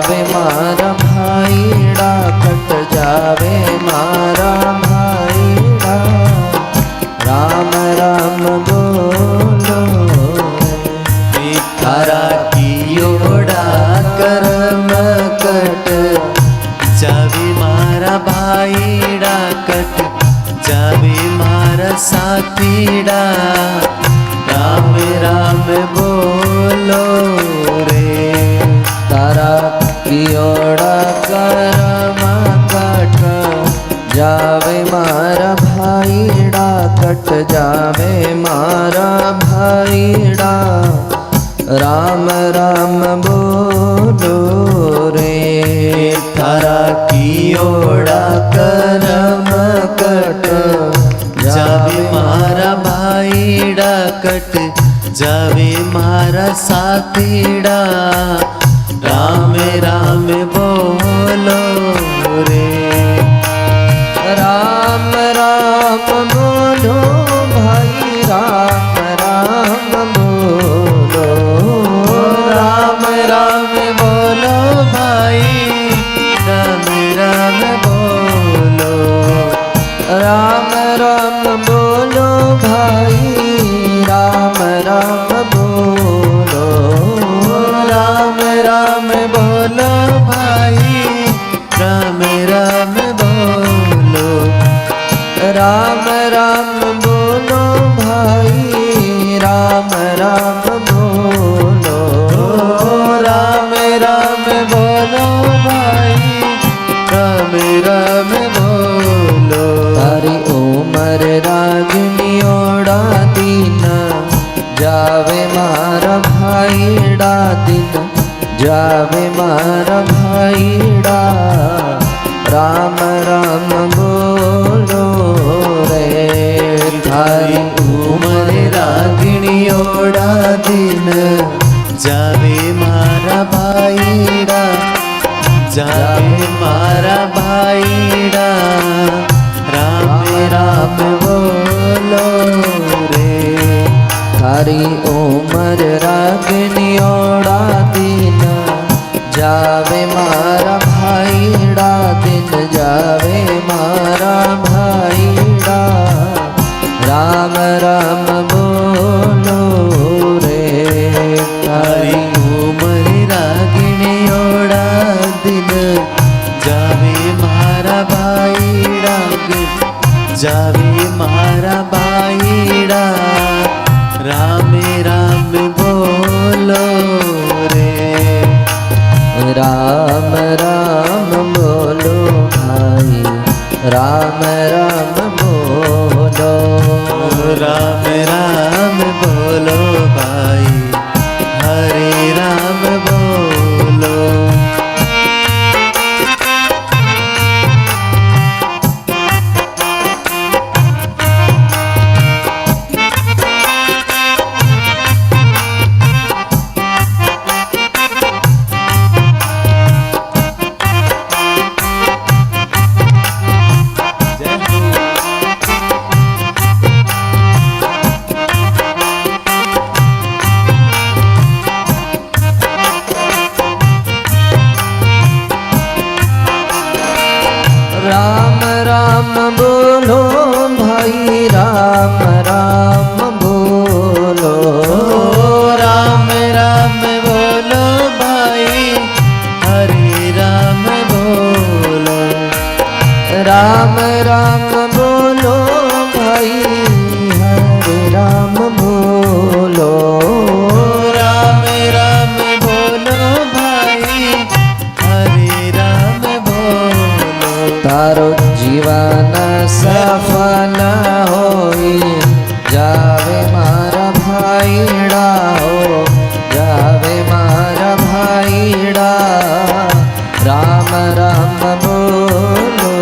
जावे मारा भाईड़ा, कट जावे मारा भाईड़ा। राम राम बोलो रे, तारा कियोड़ा कर्म कट जावे मारा भाईड़ा, कट जावे मारा साथीड़ा। राम राम बोलो रे, तारा कियोड़ा कर्म कट जावे मारा भाईड़ा, कट जावे मारा भाईड़ा। राम राम बोलो रे, तारा कियोड़ा कर्म कट जावे मारा भाईड़ा, कट जावे मारा साथीड़ा। राम राम बोलो रे, राम राम बोलो भाई, राम राम बोलो। राम राम बोलो भाई, राम राम बोलो। राम राम बोलो भाई, राम राम बोलो। राम राम बोलो भाई, राम राम बोलो। राम राम बोलो भाई, राम राम बोलो। राम राम बोलो भाई, राम राम बोलो। तारी उमर रागनियोड़ा दिन जावे मारा भाईड़ा, दिन जावे मारा भाईड़ा। राम राम बोलो रे, थारी उमर रागिणियोड़ा दिन जावे मारा भाईड़ा, जावे मारा भाईड़ा। राम राम बोलो रे, थारी उमर रागनियोड़ा दिन जावे मारा भाईड़ा, दिन जावे मारा भाईड़ा। राम राम बोलो रे, थारी उमर रागिणियोड़ा दिन जावे मारा भाईड़ा, जावे मारा भाईड़ा। राम राम बोलो रे, राम राम बोलो भाई, राम राम बोलो। राम राम बोलो भाई, हरे राम बोलो। राम राम बोलो भाई, राम राम बोलो। राम राम बोलो भाई, हरे राम बोलो। राम राम बोलो भाई, हरे राम बोलो। राम राम बोलो भाई, हरे राम बोलो। तारो जीवन सफल होई जावे मारा भाईड़ा, हो जावे मारा भाईड़ा। राम राम बोलो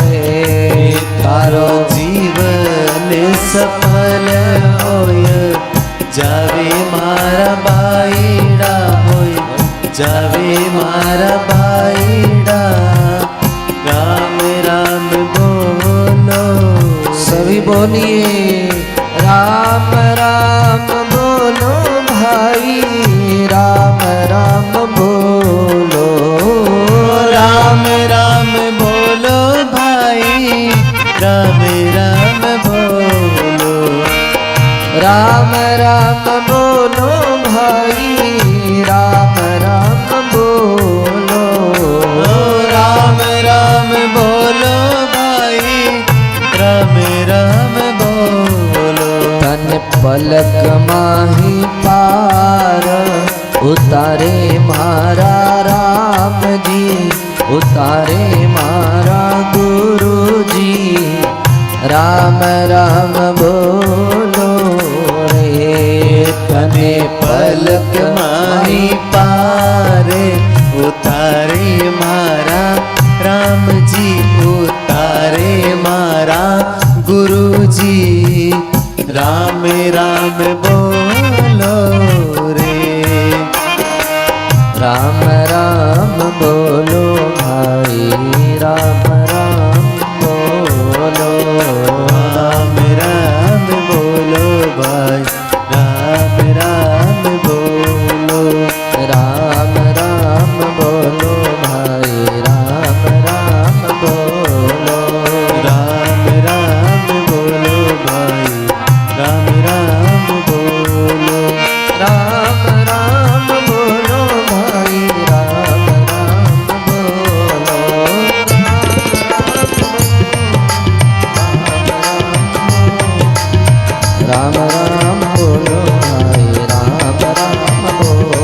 रे, तारो जीवन सफल होय जावे मारा भाईड़ा, होय जावे मारा भाईड़ा। राम राम बोलो, सभी बोलिए राम राम बोलो भाई, राम राम बोलो। उतारे मारा गुरुजी राम राम बोलो रे तने पलक माही पारे उतारे मारा राम जी उतारे मारा गुरुजी राम राम बोलो रे राम राम बोलो भाई राम राम बोलो राम राम बोलो भाई राम राम बोलो राम राम बोलो भाई राम राम बोलो राम राम बोलो भाई राम राम बोलो राम राम बोलो भाई राम राम बोलो राम राम बोलो भाई राम राम बोलो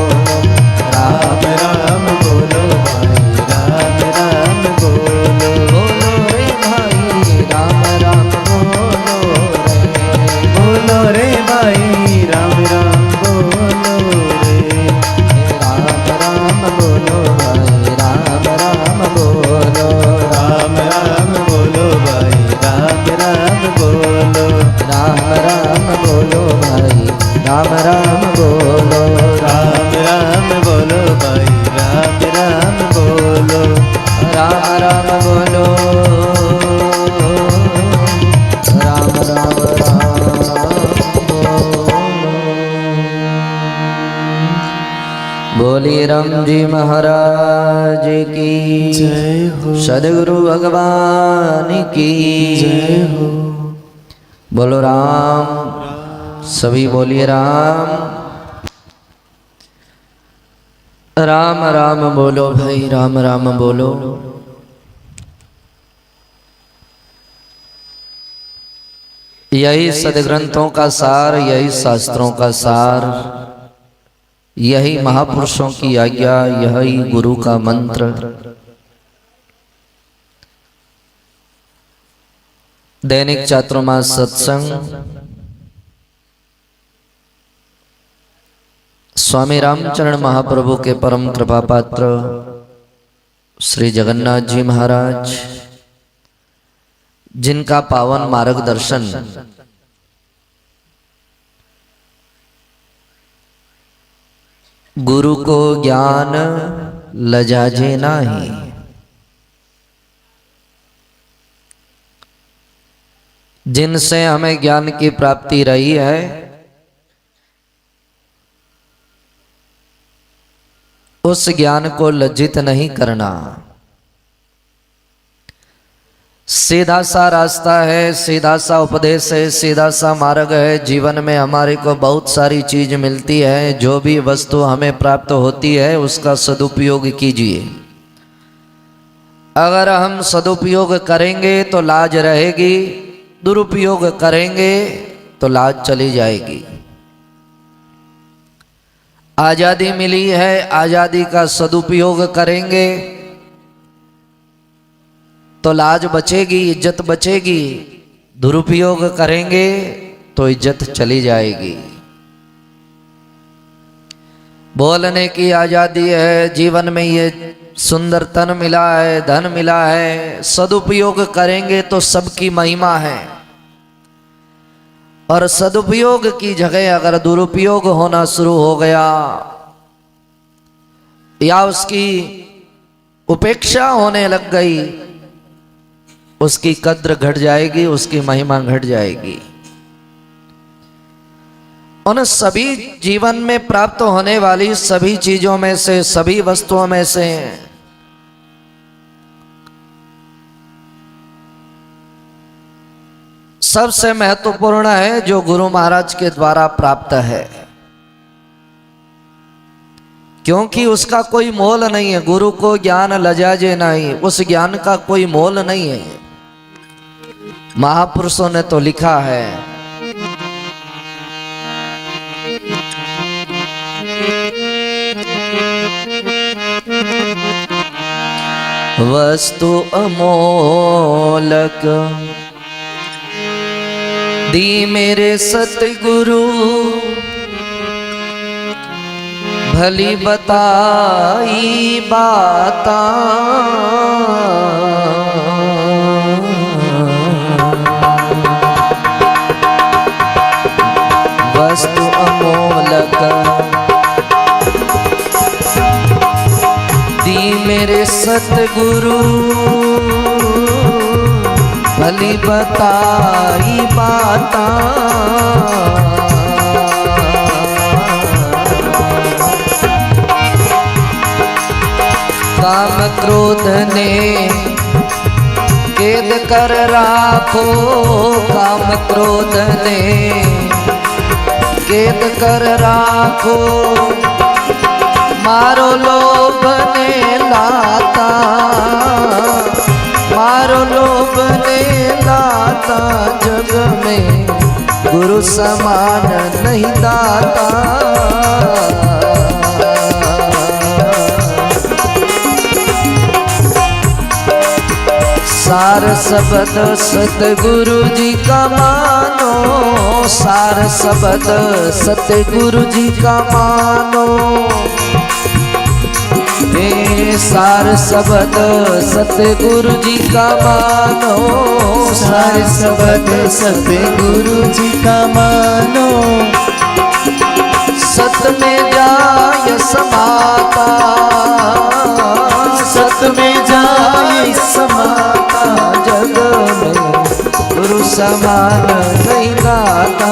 राम राम बोलो भाई राम राम बोलो बोलो रे भाई राम राम बोलो रे भाई राम राम बोलो रे राम राम बोलो भाई राम राम बोलो राम राम बोलो भाई राम राम बोलो राम राम बोलो भाई राम राम बोलो राम राम बोलो भाई राम राम बोलो राम राम बोलो राम राम बोली राम जी महाराज की जय हो सदगुरु भगवान की जय हो बोलो राम सभी बोलिए राम राम राम बोलो भाई राम राम बोलो यही सदग्रंथों का सार यही शास्त्रों का सार यही महापुरुषों की आज्ञा यही गुरु का मंत्र दैनिक चातुर्मास सत्संग स्वामी रामचरण महाप्रभु के परम कृपा पात्र श्री जगन्नाथ जी महाराज जिनका पावन मार्गदर्शन गुरु को ज्ञान लजाजे नाही जिनसे हमें ज्ञान की प्राप्ति रही है उस ज्ञान को लज्जित नहीं करना। सीधा सा रास्ता है, सीधा सा उपदेश है, सीधा सा मार्ग है। जीवन में हमारे को बहुत सारी चीज मिलती है, जो भी वस्तु हमें प्राप्त होती है उसका सदुपयोग कीजिए। अगर हम सदुपयोग करेंगे तो लाज रहेगी, दुरुपयोग करेंगे तो लाज चली जाएगी। आजादी मिली है, आजादी का सदुपयोग करेंगे तो लाज बचेगी, इज्जत बचेगी। दुरुपयोग करेंगे तो इज्जत चली जाएगी। बोलने की आजादी है, जीवन में ये सुंदर तन मिला है, धन मिला है, सदुपयोग करेंगे तो सबकी महिमा है। और सदुपयोग की जगह अगर दुरुपयोग होना शुरू हो गया या उसकी उपेक्षा होने लग गई, उसकी कद्र घट जाएगी, उसकी महिमा घट जाएगी। उन सभी जीवन में प्राप्त होने वाली सभी चीजों में से, सभी वस्तुओं में से सबसे महत्वपूर्ण है जो गुरु महाराज के द्वारा प्राप्त है, क्योंकि उसका कोई मोल नहीं है। गुरु को ज्ञान लजाजे नहीं, उस ज्ञान का कोई मोल नहीं है। महापुरुषों ने तो लिखा है, वस्तु अमोलक दी मेरे सतगुरु भली बताई बाता वस्तु अमोलक दी मेरे सतगुरु भली बताई बाता काम क्रोध ने कैद कर राखो काम क्रोध ने कैद कर राखो मारो लोभ ने लाता मारो लोभ ने लाता जग में गुरु समान नहीं दाता सार शब्द सतगुरु जी का मानो सार शब्द सतगुरु जी का मानो सार शब्द सतगुरु जी का मानो सार शब्द सतगुरु जी का मानो सत में जाय समाता सत में जाए समाता जग में गुरु समान नहीं दाता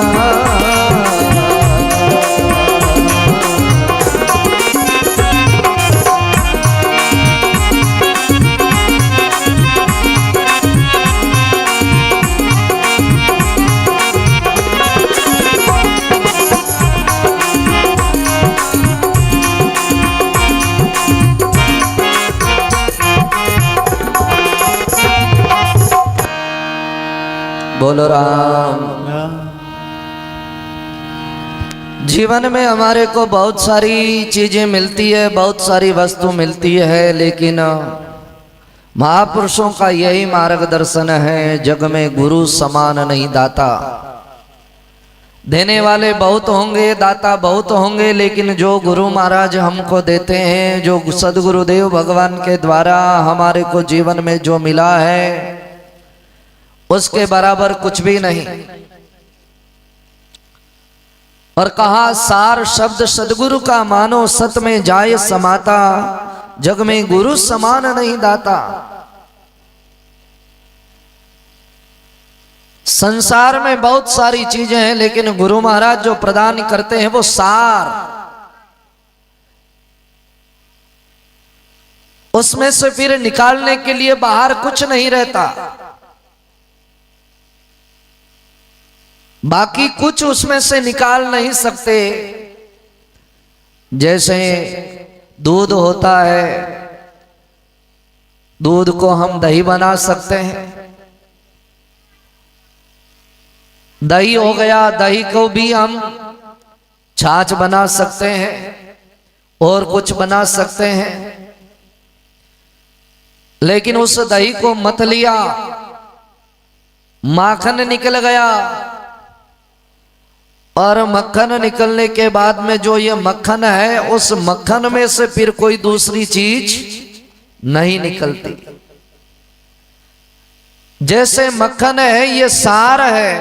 बोलो राम। जीवन में हमारे को बहुत सारी चीजें मिलती है, बहुत सारी वस्तु मिलती है, लेकिन महापुरुषों का यही मार्गदर्शन है, जग में गुरु समान नहीं दाता। देने वाले बहुत होंगे, दाता बहुत होंगे, लेकिन जो गुरु महाराज हमको देते हैं, जो सदगुरुदेव भगवान के द्वारा हमारे को जीवन में जो मिला है, उसके बराबर कुछ भी नहीं। और कहा सार शब्द सदगुरु का मानो सत में जाए समाता जग में गुरु समान नहीं दाता। संसार में बहुत सारी चीजें हैं, लेकिन गुरु महाराज जो प्रदान करते हैं वो सार, उसमें से फिर निकालने के लिए बाहर कुछ नहीं रहता। बाकी कुछ उसमें से निकाल नहीं सकते। जैसे दूध होता है, दूध को हम दही बना सकते हैं, दही हो गया, दही को भी हम छाछ बना सकते हैं और कुछ बना सकते हैं। लेकिन उस दही को मथ लिया, माखन निकल गया, और मक्खन निकलने के बाद में जो ये मक्खन है, उस मक्खन में से फिर कोई दूसरी चीज नहीं निकलती। जैसे मक्खन है ये सार है,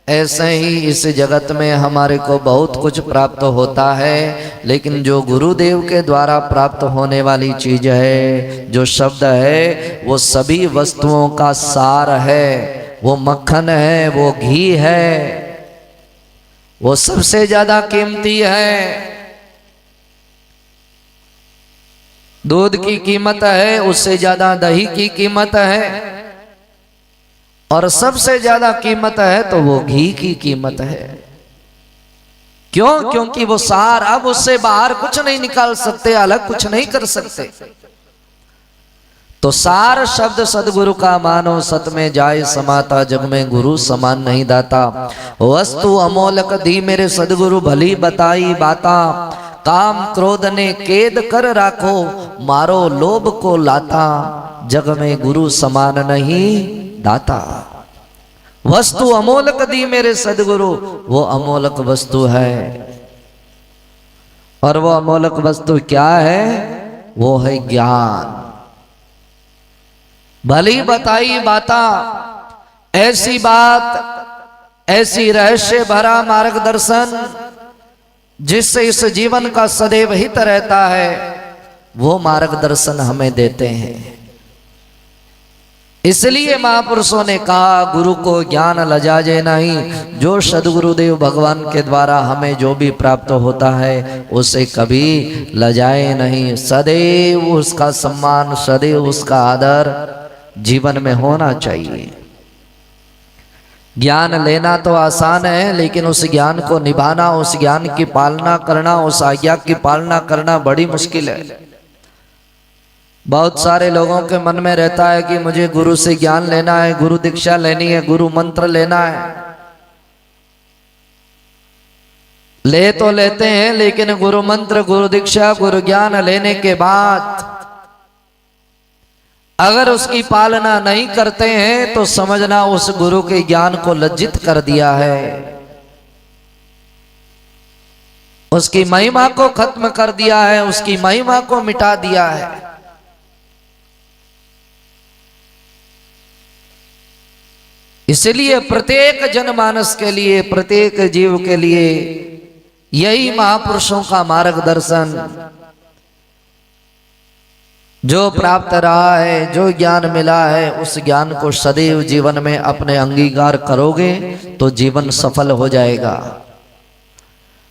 ऐसे ही इस जगत में हमारे को बहुत कुछ प्राप्त होता है, लेकिन जो गुरुदेव के द्वारा प्राप्त होने वाली चीज है, जो शब्द है, वो सभी वस्तुओं का सार है। वो मक्खन है, वो घी है, वो सबसे ज्यादा कीमती है। दूध की कीमत है, उससे ज्यादा दही की कीमत है, और सबसे ज्यादा कीमत है तो वो घी की कीमत है। क्यों? क्योंकि वो सार, अब उससे बाहर कुछ नहीं निकाल सकते, अलग कुछ नहीं कर सकते। तो सार शब्द सदगुरु का मानो सत में जाए समाता जग में गुरु समान नहीं दाता। वस्तु अमोलक दी मेरे सदगुरु भली बताई बाता। काम क्रोध ने केद कर राखो, मारो लोभ को लाता, जग में गुरु समान नहीं दाता। वस्तु अमोलक दी मेरे सदगुरु, वो अमोलक वस्तु है। और वो अमोलक वस्तु क्या है? वो है ज्ञान। भली बताई बाता, ऐसी बात, ऐसी रहस्य भरा मार्गदर्शन जिससे इस जीवन का सदैव हित रहता है, वो मार्गदर्शन हमें देते हैं। इसलिए महापुरुषों ने कहा, गुरु को ज्ञान लजाजे नहीं। जो सदगुरुदेव भगवान के द्वारा हमें जो भी प्राप्त होता है उसे कभी लजाए नहीं। सदैव उसका सम्मान, सदैव उसका आदर जीवन में होना चाहिए। ज्ञान लेना तो आसान है, लेकिन उस ज्ञान को निभाना, उस ज्ञान की पालना करना, उस आज्ञा की पालना करना बड़ी मुश्किल है। बहुत सारे लोगों के मन में रहता है कि मुझे गुरु से ज्ञान लेना है, गुरु दीक्षा लेनी है, गुरु मंत्र लेना है। ले तो लेते हैं, लेकिन गुरु मंत्र, गुरु दीक्षा, गुरु ज्ञान लेने के बाद अगर उसकी पालना नहीं करते हैं तो समझना उस गुरु के ज्ञान को लज्जित कर दिया है, उसकी महिमा को खत्म कर दिया है, उसकी महिमा को मिटा दिया है। इसलिए प्रत्येक जनमानस के लिए, प्रत्येक जीव के लिए यही महापुरुषों का मार्गदर्शन, जो प्राप्त रहा है, जो ज्ञान मिला है, उस ज्ञान को सदैव जीवन में अपने अंगीकार करोगे तो जीवन सफल हो जाएगा।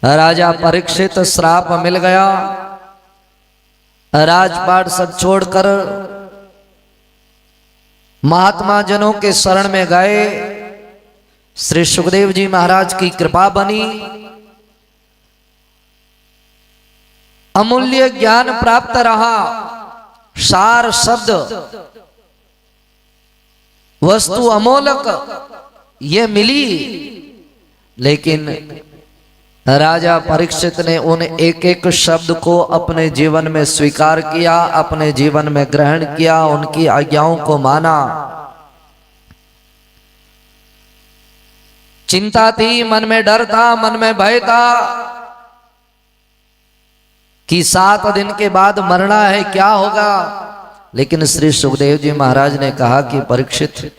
राजा परीक्षित श्राप मिल गया, राजपाट सब छोड़कर महात्मा जनों के शरण में गए। श्री सुखदेव जी महाराज की कृपा बनी, अमूल्य ज्ञान प्राप्त रहा, सार शब्द, वस्तु अमोलक ये मिली। लेकिन राजा परीक्षित ने उन एक एक शब्द को अपने जीवन में स्वीकार किया, अपने जीवन में ग्रहण किया, उनकी आज्ञाओं को माना। चिंता थी, मन में डर था, मन में भय था कि 7 दिन के बाद मरना है, क्या होगा। लेकिन श्री सुखदेव जी महाराज ने कहा कि परीक्षित,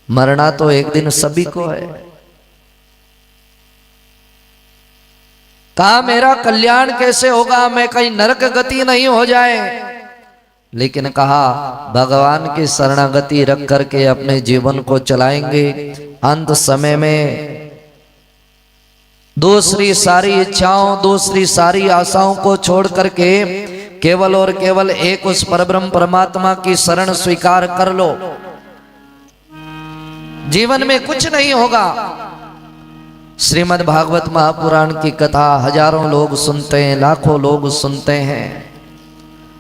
मरना तो एक दिन सभी को है। कहा मेरा कल्याण कैसे होगा, मैं कहीं नरक गति नहीं हो जाए। लेकिन कहा भगवान की शरणागति रख करके अपने जीवन को चलाएंगे। अंत समय में दूसरी सारी इच्छाओं, दूसरी सारी आशाओं को छोड़ करके केवल और केवल एक उस परब्रह्म परमात्मा की शरण स्वीकार कर लो। जीवन में कुछ नहीं होगा। श्रीमद् भागवत महापुराण की कथा हजारों लोग सुनते हैं, लाखों लोग सुनते हैं,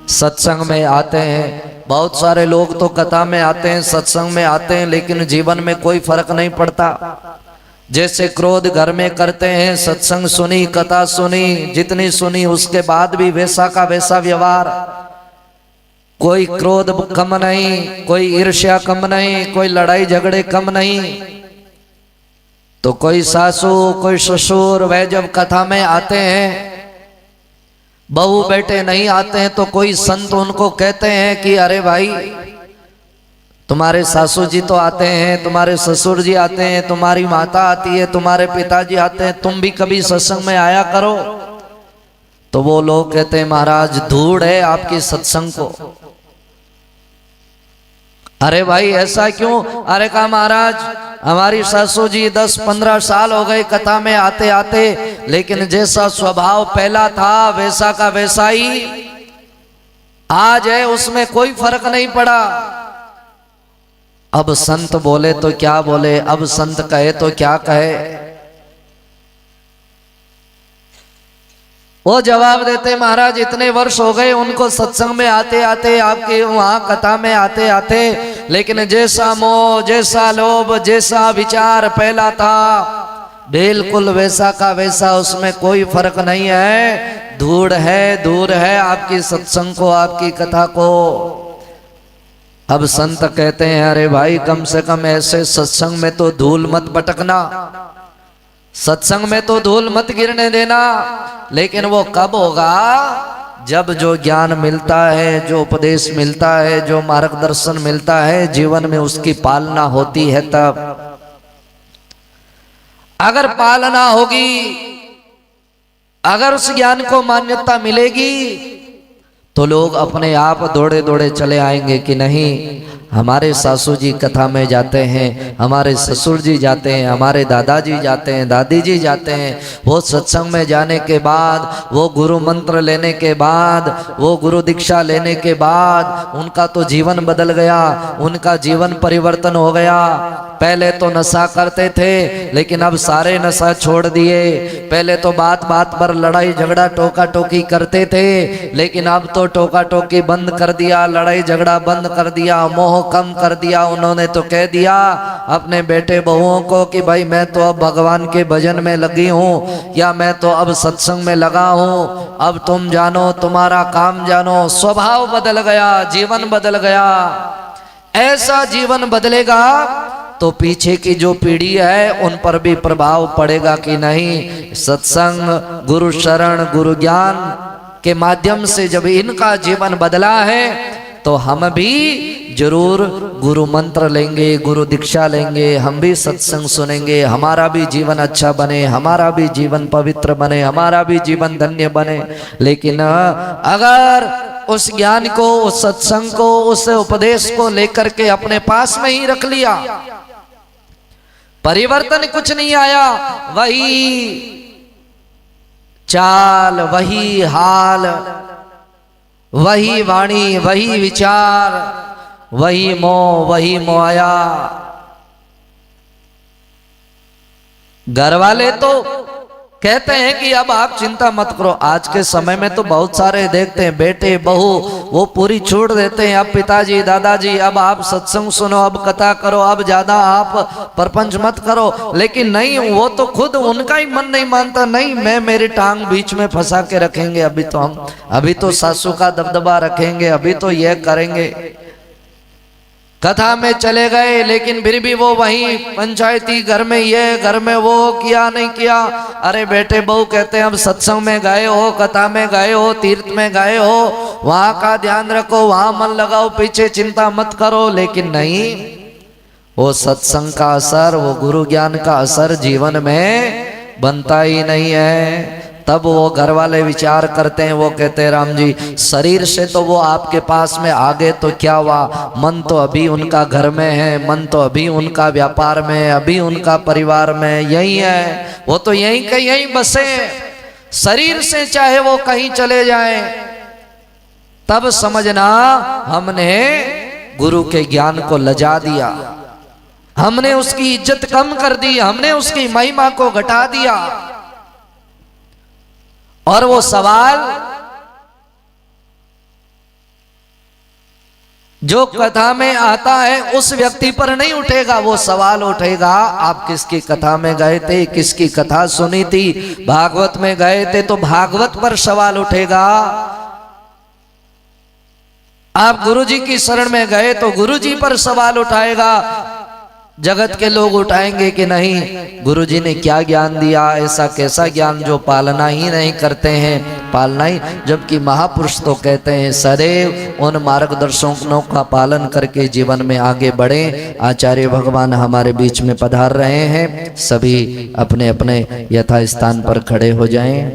सत्संग में आते हैं। बहुत सारे लोग तो कथा में आते हैं, सत्संग में आते हैं, लेकिन जीवन में कोई फर्क नहीं पड़ता। जैसे क्रोध घर में करते हैं, सत्संग सुनी, कथा सुनी, जितनी सुनी, उसके बाद भी वैसा का वैसा व्यवहार। कोई क्रोध कम नहीं, कोई ईर्ष्या कम नहीं, कोई लड़ाई झगड़े कम नहीं। तो कोई सासू, कोई ससुर, वह जब कथा में आते हैं, बहू बेटे नहीं आते हैं, तो कोई संत उनको कहते हैं कि अरे भाई, तुम्हारे सासू जी तो आते हैं, तुम्हारे ससुर जी आते हैं, तुम्हारी माता आती है, तुम्हारे पिताजी आते हैं, तुम भी कभी सत्संग में आया करो। तो वो लोग कहते हैं महाराज धूड़ है आपकी सत्संग को। अरे भाई ऐसा क्यों? अरे कहा महाराज हमारी सासू जी 10-15 साल हो गए कथा में आते आते, लेकिन जैसा स्वभाव पहला था वैसा का वैसा ही आज है, उसमें कोई फर्क नहीं पड़ा। अब संत बोले तो क्या बोले, अब संत कहे तो क्या कहे। वो जवाब देते महाराज इतने वर्ष हो गए उनको सत्संग में आते आते, आपके वहां कथा में आते आते, लेकिन जैसा मोह, जैसा लोभ, जैसा विचार पहला था बिल्कुल वैसा का वैसा, उसमें कोई फर्क नहीं है। दूर है आपकी सत्संग को, आपकी कथा को। अब संत कहते हैं अरे भाई कम से कम ऐसे सत्संग में तो धूल मत भटकना, सत्संग में तो धूल मत गिरने देना। लेकिन वो कब होगा? जब जो ज्ञान मिलता है, जो उपदेश मिलता है, जो मार्गदर्शन मिलता है, जीवन में उसकी पालना होती है तब। अगर पालना होगी, अगर उस ज्ञान को मान्यता मिलेगी, तो लोग अपने आप दौड़े दौड़े चले आएंगे कि नहीं हमारे सासू जी कथा में जाते हैं, हमारे ससुर जी जाते हैं, हमारे दादाजी जाते हैं, दादी जी जाते हैं। वो सत्संग में जाने के बाद, वो गुरु मंत्र लेने के बाद, वो गुरु दीक्षा लेने के बाद उनका तो जीवन बदल गया, उनका जीवन परिवर्तन हो गया। पहले तो नशा करते थे लेकिन अब सारे नशा छोड़ दिए। पहले तो बात बात पर लड़ाई झगड़ा टोका टोकी करते थे लेकिन अब तो टोका टोकी बंद कर दिया, लड़ाई झगड़ा बंद कर दिया, मोह कम कर दिया। उन्होंने तो कह दिया अपने बेटे बहुओं को कि भाई मैं तो अब भगवान के भजन में लगी हूँ, या मैं तो अब सत्संग में लगा हूँ, अब तुम जानो, तुम्हारा काम जानो। स्वभाव बदल गया, जीवन बदल गया। ऐसा जीवन बदलेगा तो पीछे की जो पीढ़ी है उन पर भी प्रभाव पड़ेगा कि नहीं। सत्संग, गुरु शरण, गुरु ज्ञान के माध्यम से जब इनका जीवन बदला है तो हम भी जरूर गुरु मंत्र लेंगे, गुरु दीक्षा लेंगे, हम भी सत्संग सुनेंगे, हमारा भी जीवन अच्छा बने, हमारा भी जीवन पवित्र बने, हमारा भी जीवन धन्य बने। लेकिन अगर उस ज्ञान को, उस सत्संग को, उस उपदेश को लेकर के अपने पास में ही रख लिया, परिवर्तन कुछ नहीं आया, वही चाल, वही हाल, वही वाणी, वही विचार, वही मोह, वही मोया। घर वाले तो कहते हैं कि अब आप चिंता मत करो। आज के समय में तो बहुत सारे देखते हैं बेटे बहू वो पूरी छूट देते हैं, अब पिताजी दादाजी अब आप सत्संग सुनो, अब कथा करो, अब ज्यादा आप परपंच मत करो। लेकिन नहीं, वो तो खुद उनका ही मन नहीं मानता, नहीं मैं मेरी टांग बीच में फंसा के रखेंगे, अभी तो सासू का दबदबा रखेंगे, अभी तो यह करेंगे। कथा में चले गए लेकिन फिर भी वो वहीं पंचायती घर में ये, घर में वो, किया नहीं किया। अरे बेटे बहू कहते हैं अब सत्संग में गए हो, कथा में गए हो, तीर्थ में गए हो, वहां का ध्यान रखो, वहां मन लगाओ, पीछे चिंता मत करो। लेकिन नहीं, वो सत्संग का असर, वो गुरु ज्ञान का असर जीवन में बनता ही नहीं है। तब वो घर वाले विचार करते हैं, वो कहते हैं राम जी शरीर से तो वो आपके पास में आ गए तो क्या हुआ, मन तो अभी उनका घर में है, मन तो अभी उनका व्यापार में, अभी उनका परिवार में यही है, वो तो यहीं के यहीं बसे। शरीर से चाहे वो कहीं चले जाएं, तब समझना हमने गुरु के ज्ञान को लजा दिया, हमने उसकी इज्जत कम कर दी, हमने उसकी महिमा को घटा दिया। और वो सवाल जो कथा में आता है उस व्यक्ति पर नहीं उठेगा, वो सवाल उठेगा आप किसकी कथा में गए थे, किसकी कथा सुनी थी। भागवत में गए थे तो भागवत पर सवाल उठेगा, आप गुरुजी की शरण में गए तो गुरुजी पर सवाल उठाएगा। जगत के लोग उठाएंगे कि नहीं गुरुजी ने क्या ज्ञान दिया, ऐसा कैसा ज्ञान जो पालना ही नहीं करते हैं, पालना ही। जबकि महापुरुष तो कहते हैं सदैव उन मार्गदर्शकों का पालन करके जीवन में आगे बढ़े। आचार्य भगवान हमारे बीच में पधार रहे हैं, सभी अपने अपने यथा स्थान पर खड़े हो जाएं।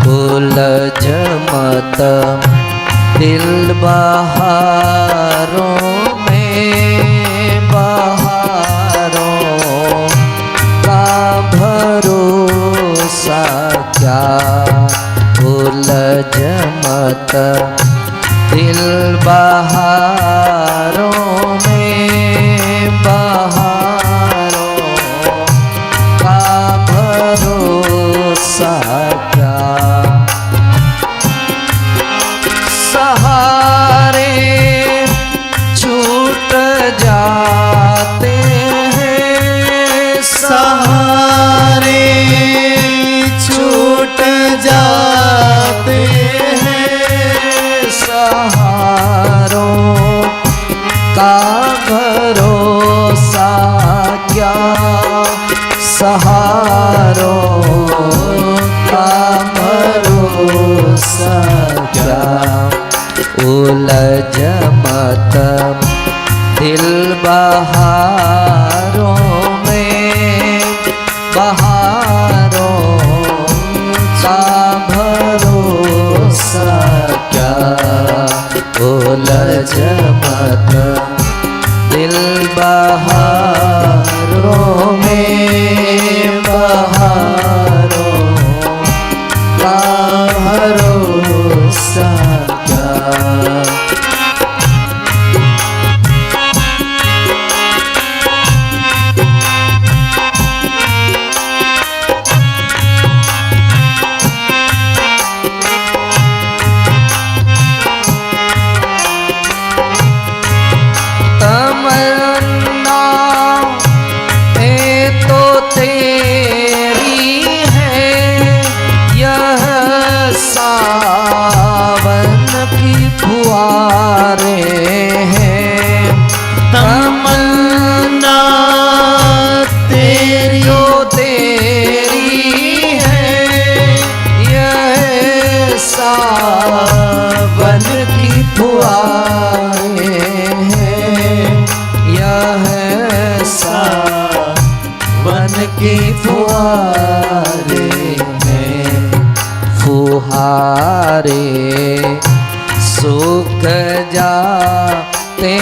उलझ मत दिल बहारों में, बहारों का भरोसा क्या, उलझ मत दिल बहारों में, बहारों का भरोसा क्या। सहारे छूट जा भरोसा क्या, उलझ मत दिल बहारों में, बहारों का भरोसा क्या, उलझ मत दिल बहारों में, बहारों का भरोसा क्या। तमन्ना तो तेरी है, यह सावन की फुहारें हैं। तमन्ना तेरी तो तेरी है, यह सावन की फुहारें हैं, यह वन की फुहारें हैं। फुहारे सूख जाते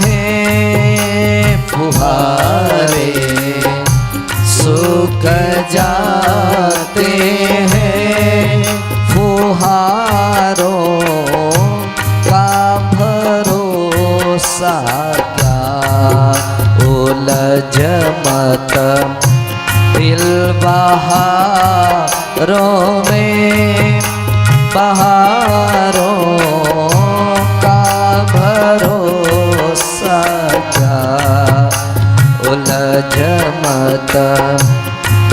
हैं, फुहारे सूख जाते हैं, फुहारों का भरोसा क्या, उलझ मत दिल बहारों में, बहारों का भरोसा क्या, उलझ मत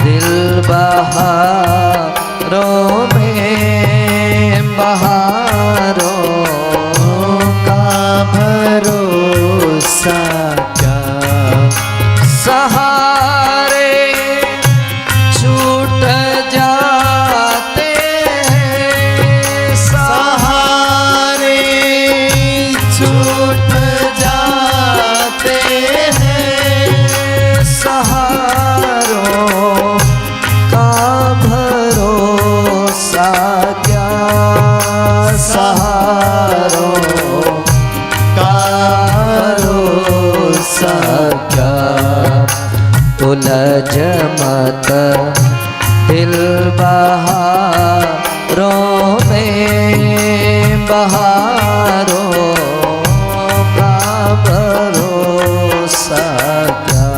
दिल बहारों में, बहारों का भरोसा क्या। सहारे छूट जाते हैं, सहारे छूट जाते हैं, सहारों का भरोसा क्या, सहारों का भरोसा क्या। उलझ मत दिल बहारों में, बहारों का भरोसा क्या।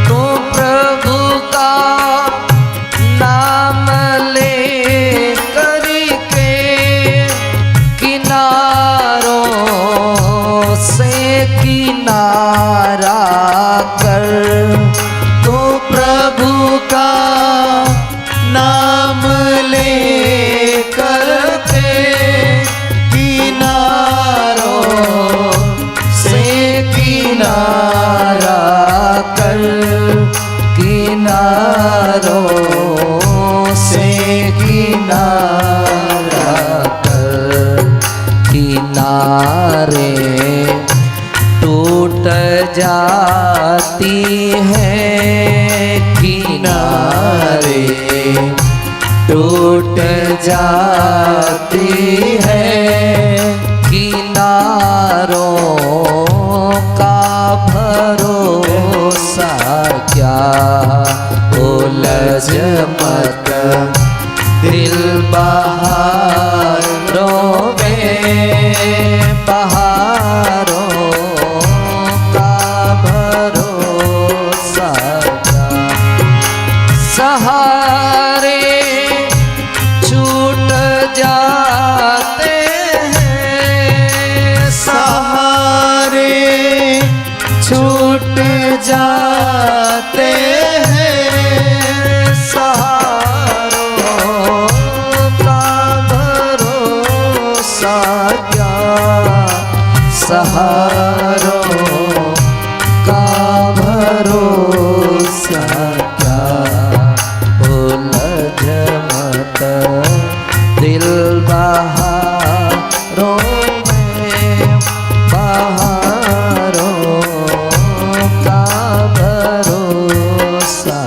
तो प्रभु का नाम ले करके किनारों से किनारा कर, तो प्रभु का नाम ले करके किनारों से किनारा कर, किनारों से किनारा कर, किनारे टूट जाती हैं, किनारे टूट जाती है, किनारों का भरोसा क्या, उलझ मत दिल बहारों में, बहारों का भरोसा क्या। सहारे छूट जाते हैं, सहारे छूट जाते हैं, सहारों का दिल बहारों में बहारों का भरोसा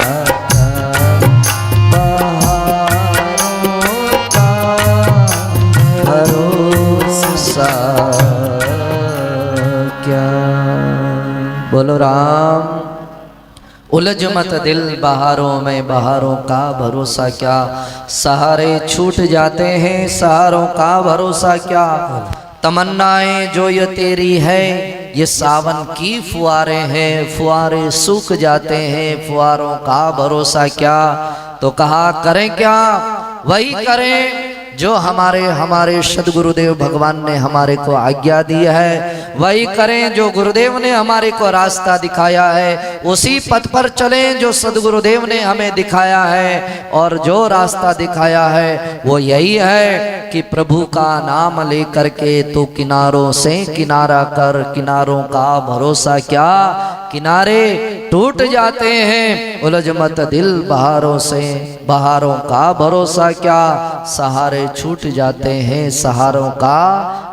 क्या। बोलो राम। उलझ मत दिल बहारों में बहारों का भरोसा क्या। सहारे छूट जाते हैं सहारों का भरोसा क्या। तमन्नाएं जो ये तेरी है ये सावन की फुहारे हैं फुहारे सूख जाते हैं फुहारों का भरोसा क्या। तो कहा करें क्या वही करें जो हमारे सदगुरुदेव भगवान ने हमारे को आज्ञा दी है। वही करें जो गुरुदेव ने हमारे को रास्ता दिखाया है। उसी पथ पर चलें जो सदगुरुदेव ने हमें दिखाया है। और जो रास्ता दिखाया है वो यही है कि प्रभु का नाम लेकर के तो किनारों से किनारा कर। किनारों का भरोसा क्या। किनारे टूट जाते हैं उलझ मत दिल बहारों से बहारों का भरोसा क्या। सहारे छूट जाते हैं सहारों का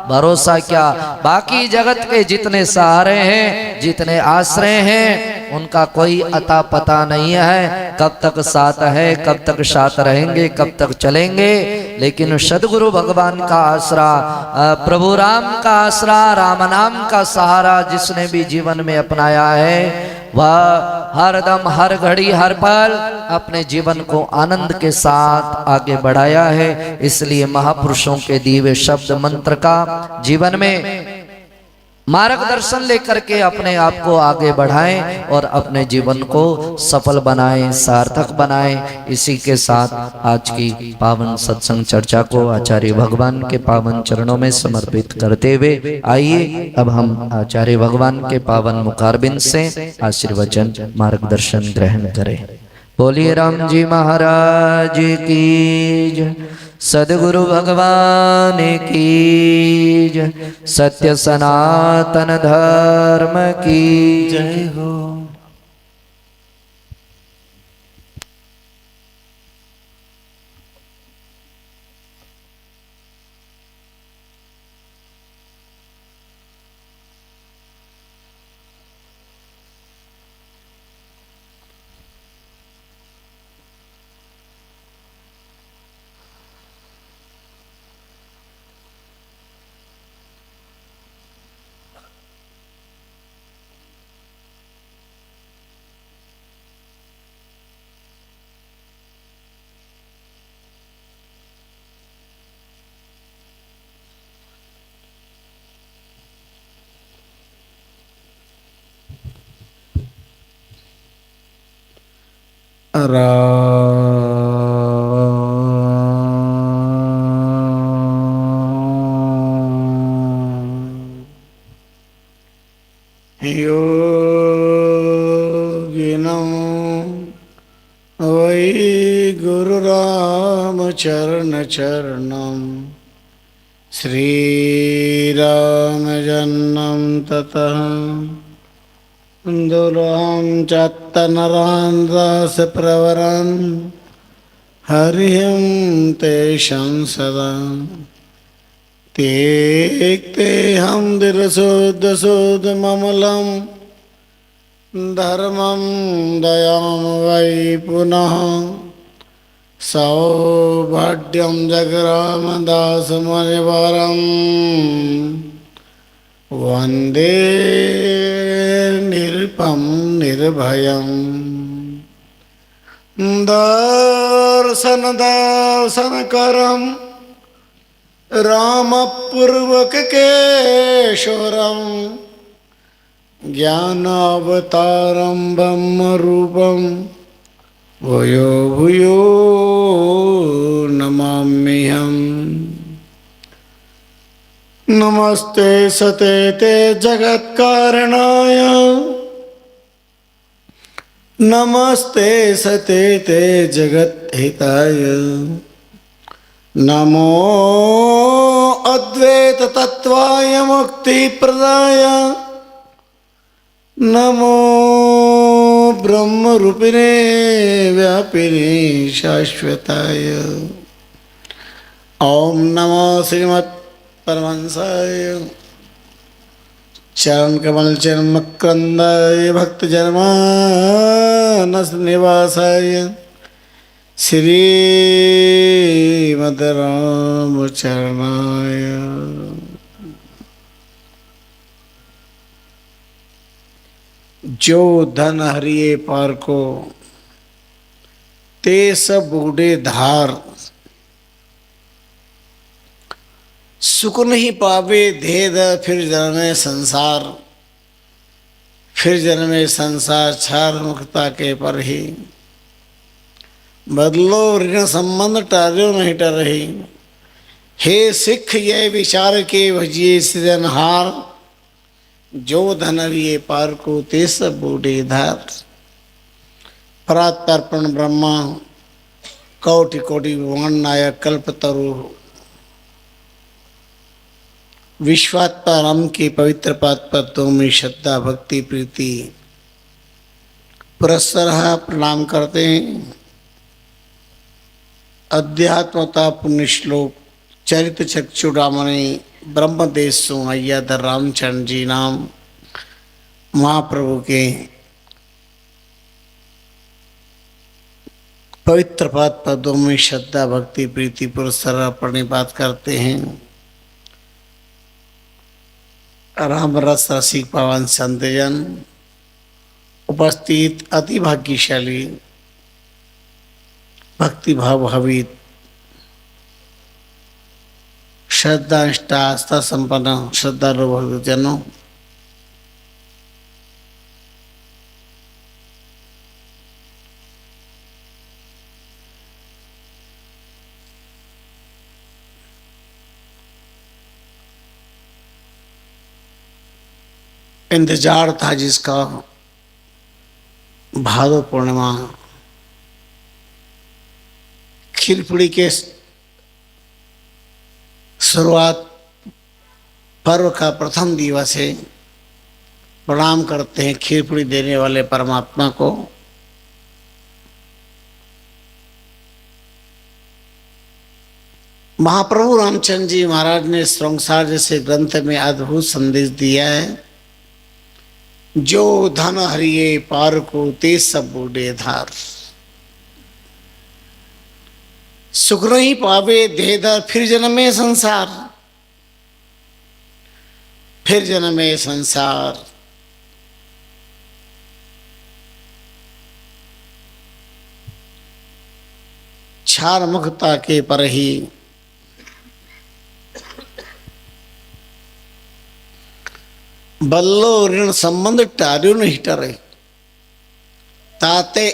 भरोसा क्या। बाकी जगत के जितने सहारे हैं जितने आश्रय हैं उनका कोई अता पता नहीं है। कब तक साथ है कब तक साथ रहेंगे कब तक चलेंगे। लेकिन सदगुरु भगवान का आसरा प्रभु राम का आसरा राम नाम का सहारा जिसने भी जीवन में अपनाया है वह हर दम हर घड़ी हर पल अपने जीवन को आनंद के साथ आगे बढ़ाया है। इसलिए महापुरुषों के दिए शब्द मंत्र का जीवन में मार्गदर्शन लेकर के अपने आप को आगे बढ़ाएं और अपने जीवन को सफल बनाएं सार्थक बनाएं। इसी के साथ आज की पावन सत्संग चर्चा को आचार्य भगवान के पावन चरणों में समर्पित करते हुए आइए अब हम आचार्य भगवान के पावन मुखारबिंद से आशीर्वचन मार्गदर्शन ग्रहण करें। बोलिए राम जी महाराज की जय। सद्गुरु भगवान की जय। सत्य सनातन धर्म की जय हो। योगिनं वै गुरुरामचरणचरणं श्रीरामजन्मं ततः दुर्लभं चत्तनरान् दासप्रवरान् हरिं तेषां सदा तेक्तेऽहं दिरशोद्धशोद्धममलं धर्मं दयां वै पुनः सौभाग्यं जगरामदासमुनिवरं वन्दे निरुपम निर्भयं। दर्शन दर्शनकरं रामपूर्वक केशवरं ज्ञानावतारं ब्रह्मरूपं भूयो भूयो नमाम्यहम्। नमस्ते सते ते जगत्कारणाय नमस्ते सते ते जगद्हिताय नमो अद्वैत तत्वाय मुक्तिप्रदाय नमो ब्रह्मरूपिणे व्यापिने शाश्वताय ओम नमो श्रीमत् परमहंसाय चरण कमल चरणमकरंदाय भक्त जनमानस निवासाय श्रीमद् रामचरणाय। जो धन हरिये पार को ते सब बूढ़े धार, सुख नहीं पावे धेद फिर जन्मे संसार, फिर जन्मे संसार छार मुक्ता के पर ही। बदलो ऋण संबंध टार्यो नहीं टरही, हे सिख ये विचार के भजिए सृजनहार। जो धन हरिये पार को ते सब बूढ़े धार। परात्पर्पण ब्रह्मा कोटि कोटि भुवन नायक कल्पतरु विश्वात्मा राम के पवित्र पाद पद्मों में श्रद्धा भक्ति प्रीति पुरस्सर प्रणाम करते हैं। अध्यात्मता पुण्य श्लोक चरित चक्षुरामणि ब्रह्मदेश अय्याधर रामचंद्र जी नाम महाप्रभु के पवित्र पाद पदों में श्रद्धा भक्ति प्रीति पुरस्सर प्रणिपात करते हैं। राम रस रसिक पावन संतजन, उपस्थित अति भाग्यशाली भक्ति भाव भावित श्रद्धा निष्ठा आस्था संपन्न श्रद्धालु भक्तजनों, इंतजार था जिसका भादो पूर्णिमा खीरपुड़ी के शुरुआत पर्व का प्रथम दिवस है। प्रणाम करते हैं खीरपुड़ी देने वाले परमात्मा को। महाप्रभु रामचंद्र जी महाराज ने श्रृंगार जैसे ग्रंथ में अद्भुत संदेश दिया है। जो धन हरिये पार को ते सब बूढ़े धार, सुख नहीं पावे देहधर फिर जन्मे संसार, फिर जन्मे संसार। छार मुक्ता के पर ही बल्लो ऋण संबंध टार्यो नहीं टरे। ताते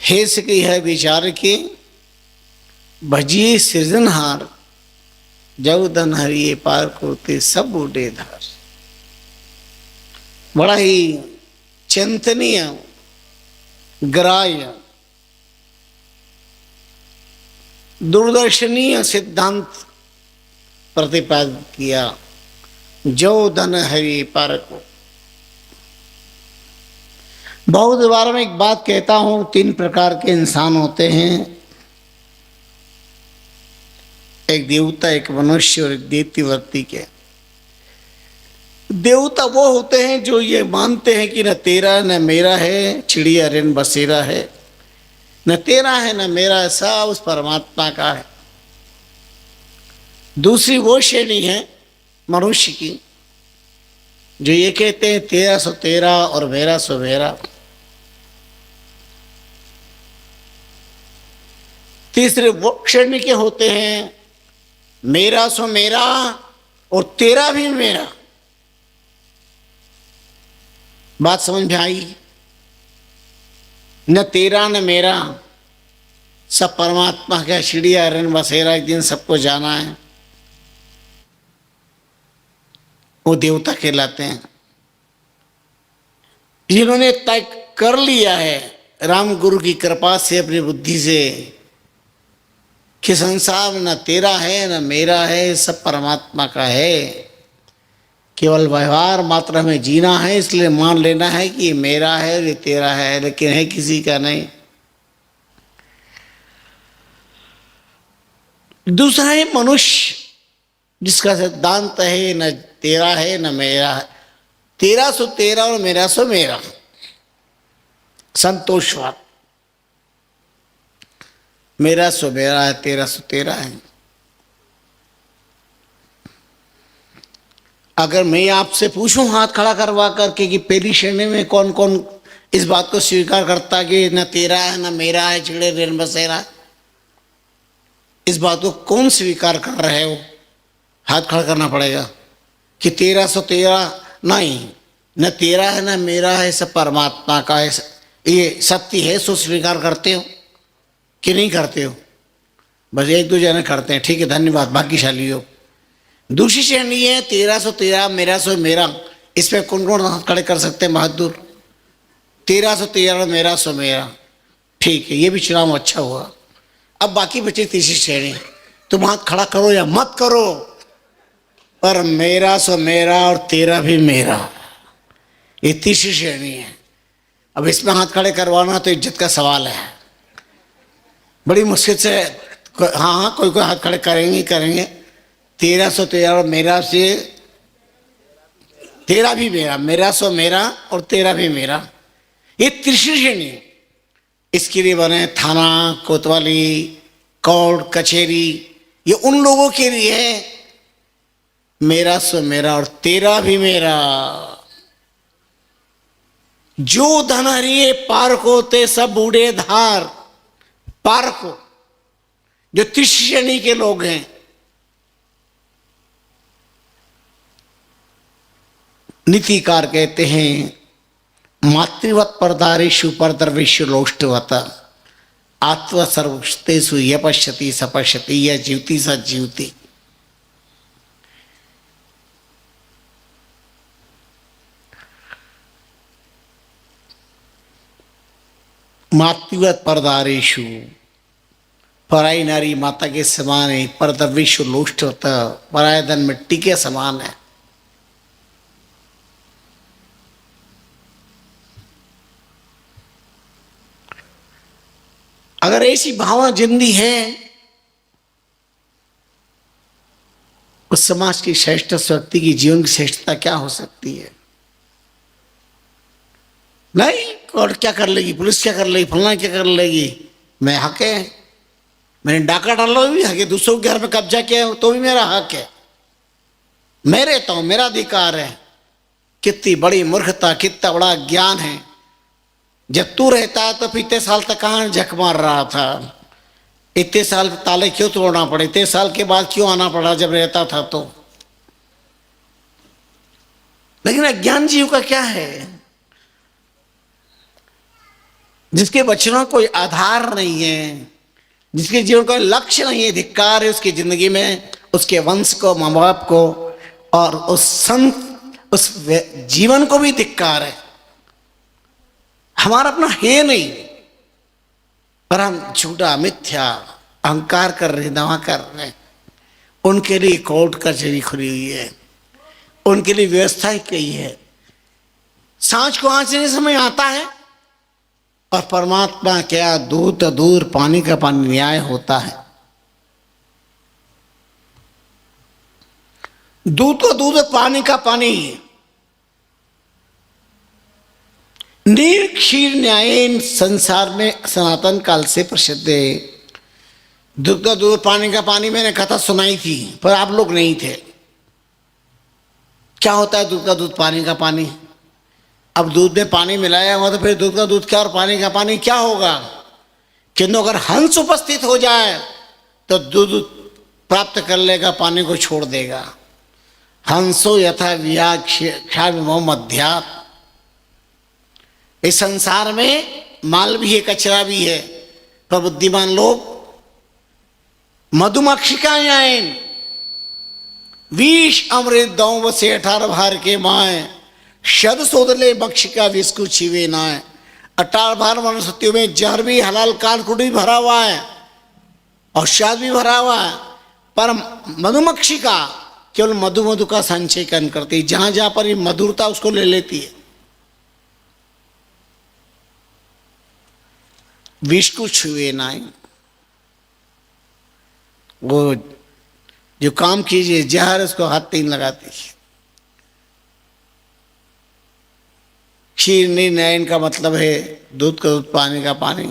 हे सकी है विचार के भजिए सृजनहार। जब धन हरिये पार को ते सब बूढ़े धार। बड़ा ही चिंतनीय ग्राह्य दूरदर्शनीय सिद्धांत प्रतिपादित किया। जो धन हरिये पार को। बहुत बार मैं एक बात कहता हूं, 3 प्रकार के इंसान होते हैं, एक देवता, एक मनुष्य और एक दैत्यवर्ती के। देवता वो होते हैं जो ये मानते हैं कि न तेरा न मेरा है, चिड़िया रेन बसेरा है, न तेरा है न मेरा है, सब उस परमात्मा का है। दूसरी वो श्रेणी है मनुष्य की, जो ये कहते हैं तेरा सो तेरा और मेरा सो मेरा। तीसरे वो श्रेणी के होते हैं मेरा सो मेरा और तेरा भी मेरा। बात समझ में आई? न तेरा न मेरा, सब परमात्मा का। चिड़िया रन बसेरा, एक दिन सबको जाना है। वो देवता कहलाते हैं। जिन्होंने तय कर लिया है राम गुरु की कृपा से, अपनी बुद्धि से, कि संसार न तेरा है न मेरा है, सब परमात्मा का है। केवल व्यवहार मात्र में जीना है, इसलिए मान लेना है कि ये मेरा है, ये तेरा है, लेकिन है किसी का नहीं। दूसरा है मनुष्य, जिसका सिद्धांत है न तेरा है न मेरा है, तेरा सो तेरा और मेरा सो मेरा, संतोषवाद। मेरा सो मेरा है, तेरा सो तेरा है। अगर मैं आपसे पूछूं हाथ खड़ा करवा करके कि पहली श्रेणी में कौन कौन इस बात को स्वीकार करता कि न तेरा है न मेरा है, चिड़े रेल बसेरा, इस बात को कौन स्वीकार कर रहे हो? हाथ खड़ा करना पड़ेगा कि तेरा सो तेरा नहीं, न तेरा है न मेरा है, सब परमात्मा का है, ये सत्य है, सो स्वीकार करते हो कि नहीं करते हो? बस एक दो जने करते हैं, ठीक है, धन्यवाद, भाग्यशाली हो। दूसरी श्रेणी है तेरा सो तेरा मेरा सो मेरा, इस पर कौन कौन हाथ खड़े कर सकते हैं बहादुर? तेरा सो तेरा मेरा सो मेरा, ठीक है, ये भी चुनाव अच्छा हुआ। अब बाकी बचे तीसरी श्रेणी, तुम हाथ खड़ा करो या मत करो, पर मेरा सो मेरा और तेरा भी मेरा, ये तीसरी श्रेणी है। अब इसमें हाथ खड़े करवाना तो इज्जत का सवाल है, बड़ी मुश्किल से। हाँ हाँ, कोई कोई हाथ खड़े करेंगे ही करेंगे। तेरा सो तेरा और मेरा से तेरा भी मेरा, मेरा सो मेरा और तेरा भी मेरा, ये तीसरी श्रेणी। इसके लिए बने थाना, कोतवाली, कोर्ट, कचहरी, ये उन लोगों के लिए है मेरा सो मेरा और तेरा भी मेरा। जो धन हरिये पार को ते सब बूढ़े धार, पार को जो तीसरी श्रेणी के लोग हैं, नीतिकार कहते हैं मातृवत परदारेषु परदर्वेषु लोष्टवत आत्व सर्वस्तेषु य पश्यति स पश्यति य जीवति स जीवति। मातृवत परदारेषु, पराई नारी माता के समान है, परदर्वेषु लोष्टवत, पराया धन मिट्टी के समान है। अगर ऐसी भावना जिंदी है, उस समाज की श्रेष्ठ व्यक्ति की जीवन की श्रेष्ठता क्या हो सकती है? नहीं, कोर्ट क्या कर लेगी, पुलिस क्या कर लेगी, फलना क्या कर लेगी, मैं हक है, मैंने डाका डाला भी हक है, दूसरों के घर में कब्जा किया तो भी मेरा हक है, मैं रहता हूं, मेरा अधिकार है। कितनी बड़ी मूर्खता, कितना बड़ा ज्ञान है। जब तू रहता है तो फिर इतने साल तक कहाँ झक मार रहा था, इतने साल ताले क्यों तोड़ना पड़े, इतने साल के बाद क्यों आना पड़ा जब रहता था तो? लेकिन अज्ञान जीव का क्या है, जिसके बचनों कोई आधार नहीं है, जिसके जीवन का लक्ष्य नहीं है, धिक्कार है उसकी जिंदगी में, उसके वंश को, माँ बाप को और उस संत, उस जीवन को भी धिक्कार है। हमारा अपना है नहीं, पर हम झूठा मिथ्या अहंकार कर रहे, दावा कर रहे। उनके लिए कोर्ट कचहरी खुली हुई है, उनके लिए व्यवस्था की है। सांझ को आंच नहीं समझ आता है, और परमात्मा क्या दूर तो दूर पानी का पानी न्याय होता है। दूध तो दूध, पानी का पानी। नीर क्षीर न्याय संसार में सनातन काल से प्रसिद्ध है। दूध का दूध, पानी का पानी मैंने कथा सुनाई थी, पर आप लोग नहीं थे। क्या होता है दूध का दूध, पानी का पानी? अब दूध में पानी मिलाया हुआ तो फिर दूध का दूध क्या और पानी का पानी क्या होगा? किंतु अगर हंस उपस्थित हो जाए तो दूध प्राप्त कर लेगा, पानी को छोड़ देगा। हंसो यथा व्याख्या मध्यात्। इस संसार में माल भी है, कचरा भी है, पर बुद्धिमान लोग मधुमक्षिकाएं आए, विष अमृत दौ से 18 भार के माए, शद सोदले मक्षिका विष को छीवे नाए। 18 भार वनस्पतियों में जहर भी, हलाल कालकुट भी भरा हुआ है और शहद भी भरा हुआ है, पर मधुमक्षिका केवल मधु का संचयन करती है। जहां जहां पर ये मधुरता उसको ले लेती है, विष को छुए नाए। वो जो काम कीजिए जहर उसको हाथ तीन लगाती। क्षीर निर्णयन का मतलब है दूध का दूध, पानी का पानी।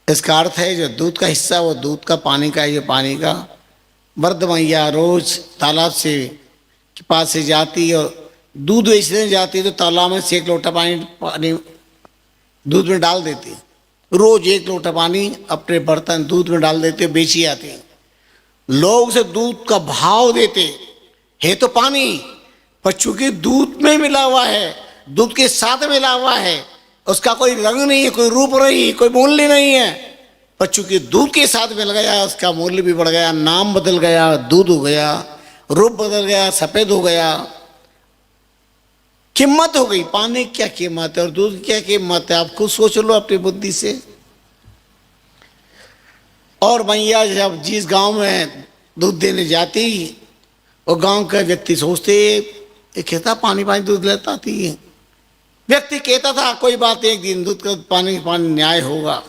इसका अर्थ है जो दूध का हिस्सा वो दूध का, पानी का है जो पानी का। मर्द मैया रोज तालाब से के पास से जाती और दूध बेचने जाती तो तालाब में से 1 लोटा पानी दूध में डाल देती। रोज 1 लोटा पानी अपने बर्तन दूध में डाल देते, बेची आती। लोग उसे दूध का भाव देते है तो पानी, पर चूंकि दूध में मिला हुआ है, दूध के साथ मिला हुआ है, उसका कोई रंग नहीं है, कोई रूप नहीं, कोई मूल्य नहीं है, पर चूंकि दूध के साथ मिल गया उसका मूल्य भी बढ़ गया, नाम बदल गया, दूध हो गया, रूप बदल गया, सफेद हो गया, कीमत हो गई। पानी की क्या कीमत है और दूध की क्या कीमत है, आप खुद सोच लो अपनी बुद्धि से। और मैया जब जिस गांव में दूध देने जाती, वो गांव के व्यक्ति सोचते ये कहता पानी पानी दूध लेता थी। व्यक्ति कहता था कोई बात, एक दिन दूध का पानी पानी न्याय होगा।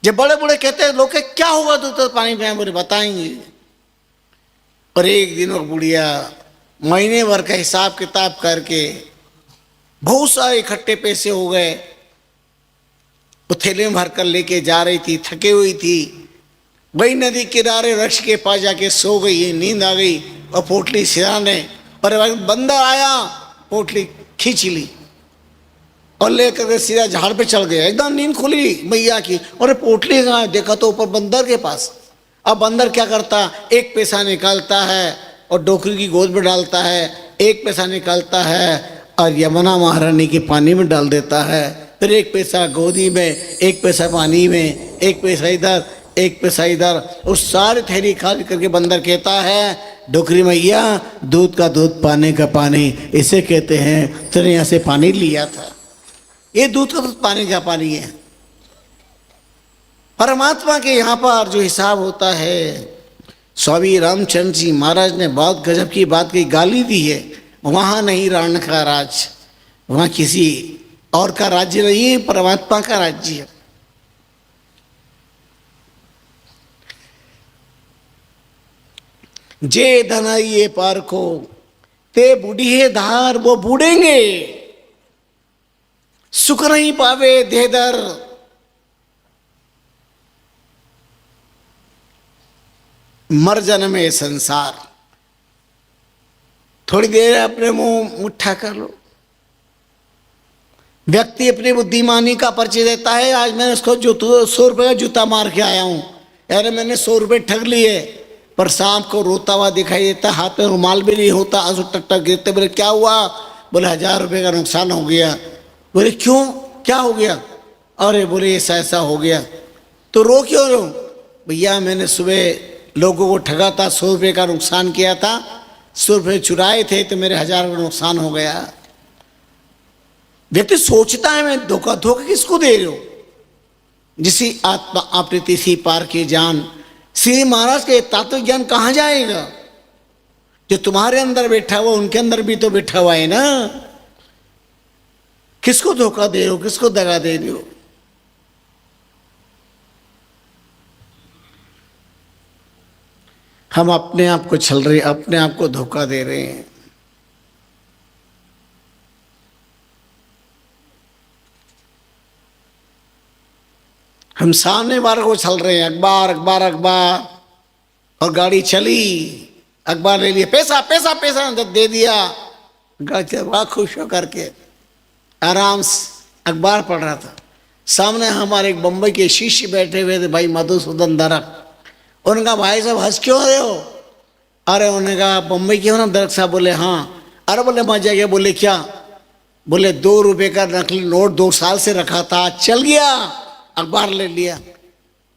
जब बड़े बड़े कहते हैं लोग के क्या होगा दूध का पानी में, बोले बताएंगे। और एक दिन वो बुढ़िया महीने भर का हिसाब किताब करके बहुत सारे इकट्ठे पैसे हो गए, वो थैले में भर कर लेके जा रही थी, थके हुई थी। वही नदी किनारे वृक्ष के पास जाके सो गई, नींद आ गई और पोटली सिराने, पर बंदर आया पोटली खींच ली और लेकर के सीधा झाड़ पे चढ़ गया। एकदम नींद खुली मैया की, और पोटली कहाँ, देखा तो ऊपर बंदर के पास। अब बंदर क्या करता, 1 पैसा निकालता है और डोकरी की गोद में डालता है, 1 पैसा निकालता है और यमुना महारानी के पानी में डाल देता है, फिर 1 पैसा गोदी में, 1 पैसा पानी में, 1 पैसा इधर, 1 पैसा इधर। उस सारी थैली खाली करके बंदर कहता है डोकरी मैया दूध का दूध, पानी का पानी, इसे कहते हैं तूने यहाँ से पानी लिया था, ये दूध का दूध पानी का पानी है। परमात्मा के यहाँ पर जो हिसाब होता है, स्वामी रामचंद्र जी महाराज ने बहुत गजब की बात की, गाली दी है। वहाँ नहीं रावण का राज, वहाँ किसी और का राज्य नहीं है, परमात्मा का राज्य है। जे धनाइए पार को ते बूढ़ी धार, वो बूढ़ेंगे सुख नहीं पावे देदर। मर जन्मे संसार। थोड़ी देर अपने मुंह मुट्ठा कर लो। व्यक्ति अपनी बुद्धिमानी का परिचय देता है, आज मैंने उसको 100 रुपये का जूता मार के आया हूं, यार मैंने 100 रुपये ठग लिए, पर शाम को रोता हुआ दिखाई देता, हाथ में रुमाल भी नहीं होता, आंसू टक टक गिरते। बोले क्या हुआ, बोले 1000 रुपये का नुकसान हो गया। बोले क्यों, क्या हो गया, अरे बोले ऐसा ऐसा हो गया। तो रो क्यों रो, भैया मैंने सुबह लोगों को ठगा था, 100 रुपये का नुकसान किया था, 100 रुपये चुराए थे तो मेरे 1000 का नुकसान हो गया। व्यक्ति सोचता है मैं धोखा किसको दे रहे हो, जिसी आत्मा आपने तीसरी पार की जान। श्री महाराज के तात्विक ज्ञान कहाँ जाएगा, जो तुम्हारे अंदर बैठा हुआ उनके अंदर भी तो बैठा हुआ है ना। किसको धोखा दे रहे हो, किसको दगा दे रहे हो। हम अपने आप को छल रहे, अपने आप को धोखा दे रहे हैं। हम सामने वाले को छल रहे हैं, अखबार अखबार अखबार, और गाड़ी चली, अखबार ले लिया, पैसा पैसा पैसा दे दिया, बड़ा खुश हो करके आराम से अखबार पढ़ रहा था। सामने हमारे एक बम्बई के शिष्य बैठे हुए थे, भाई मधुसूदन दरक। उनका भाई साहब हंस क्यों रहे हो, अरे उन्होंने कहा बम्बई क्यों ना दरक साहब, बोले हाँ। अरे बोले मजा गया, बोले क्या, बोले 2 रुपये का नकली नोट 2 साल से रखा था, चल गया, अखबार ले लिया।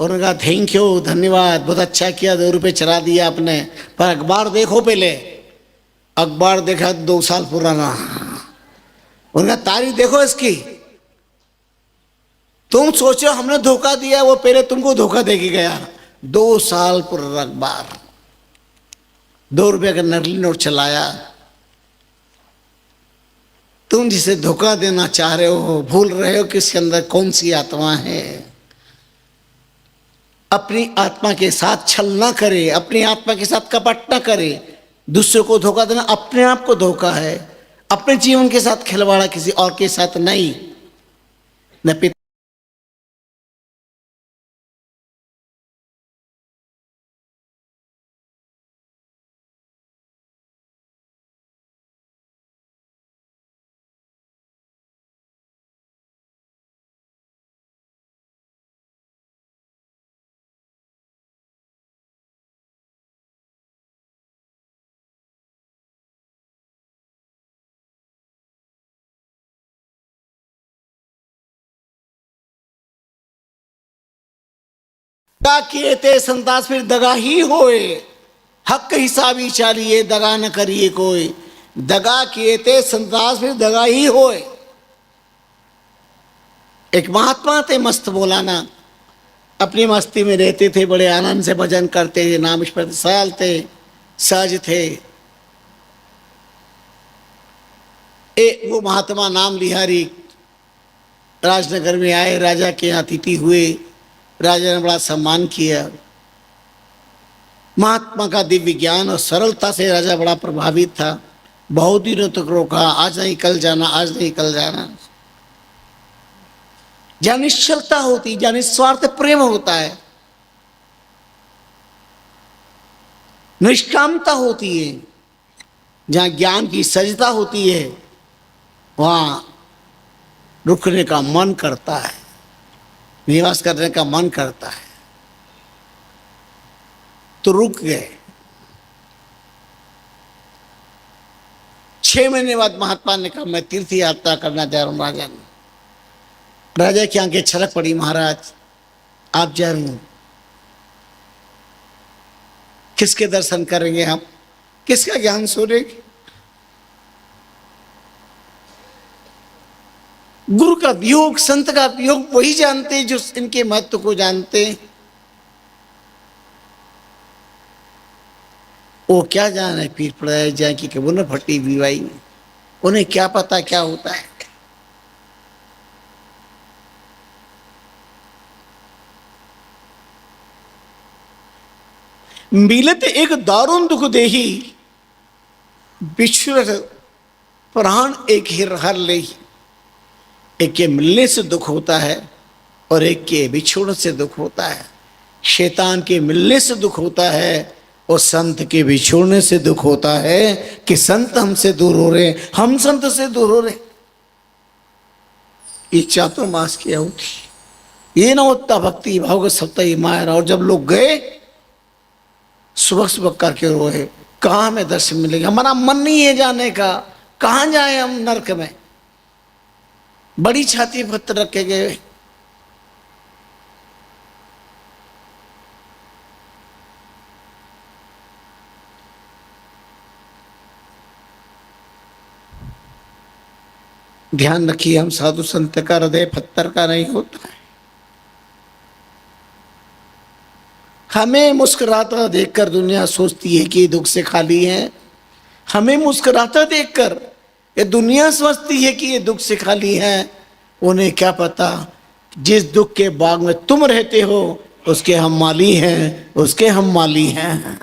उन्होंने कहा थैंक यू, धन्यवाद, बहुत अच्छा किया, 2 रुपये चला दिया आपने, पर अखबार देखो पहले। अखबार देखा 2 साल पुराना। उनका तारीख देखो इसकी। तुम सोचो हमने धोखा दिया, वो पहले तुमको धोखा दे के गया। 2 साल पुराना अखबार, 2 रुपये का नकली नोट चलाया। तुम जिसे धोखा देना चाह रहे हो, भूल रहे हो कि इसके अंदर कौन सी आत्मा है। अपनी आत्मा के साथ छल ना करे, अपनी आत्मा के साथ कपट ना करे। दूसरे को धोखा देना अपने आप को धोखा है। अपने जीवन के साथ खिलवाड़ा किसी और के साथ नहीं। न पिता दगा किए ते संतास फिर दगा ही होए, हक हिसाबी चालिए दगा न करिए कोई। दगा किए थे संतास फिर दगा ही होए। एक महात्मा थे मस्त बोलाना, अपनी मस्ती में रहते थे, बड़े आनंद से भजन करते थे, नाम स्मृति सहज थे, सहज थे। वो महात्मा नाम लिहारी राजनगर में आए, राजा के यहाँ अतिथि हुए, राजा ने बड़ा सम्मान किया। महात्मा का दिव्य ज्ञान और सरलता से राजा बड़ा प्रभावित था। बहुत दिनों तक रोका, आज नहीं कल जाना, आज नहीं कल जाना। जहाँ निश्चलता होती, जहाँ निस्वार्थ प्रेम होता है, निष्कामता होती है, जहाँ ज्ञान की सजता होती है, वहाँ रुकने का मन करता है, निवास करने का मन करता है। तो रुक गए। 6 महीने बाद महात्मा ने कहा मैं तीर्थ यात्रा करना जा रहा हूं। राजा ने, राजा की आंखें छलक पड़ी, महाराज आप जा रहे हो, किसके दर्शन करेंगे हम, किसका ज्ञान सुनेंगे? गुरु का वियोग, संत का वियोग वही जानते हैं जो इनके महत्व को जानते हैं। वो क्या जाने पीर पड़ाए जाए कि वो न फटी बीवाई में, उन्हें क्या पता क्या होता है। मिलत एक दारुण दुख देही, बिछुर प्राण एक ही हर ले। एक के मिलने से दुख होता है और एक के बिछोड़ने से दुख होता है। शैतान के मिलने से दुख होता है और संत के बिछोड़ने से दुख होता है कि संत हमसे दूर हो रहे, हम संत से दूर हो रहे। ये चातुर्मास की आहुति, ये न होता भक्ति भाव का सप्ताह माया। और जब लोग गए सुबह सुबह करके रोए, कहाँ हमें दर्शन मिलेंगे, हमारा मन नहीं है जाने का, कहाँ जाए हम नरक में। बड़ी छाती पत्थर रखे गए। ध्यान रखिए, हम साधु संत का हृदय पत्थर का नहीं होता है। हमें मुस्कुराता देखकर दुनिया सोचती है कि ये दुख से खाली है। हमें मुस्कुराता देखकर ये दुनिया समझती है कि ये दुख से खाली है। उन्हें क्या पता जिस दुख के बाग में तुम रहते हो उसके हम माली हैं, उसके हम माली हैं।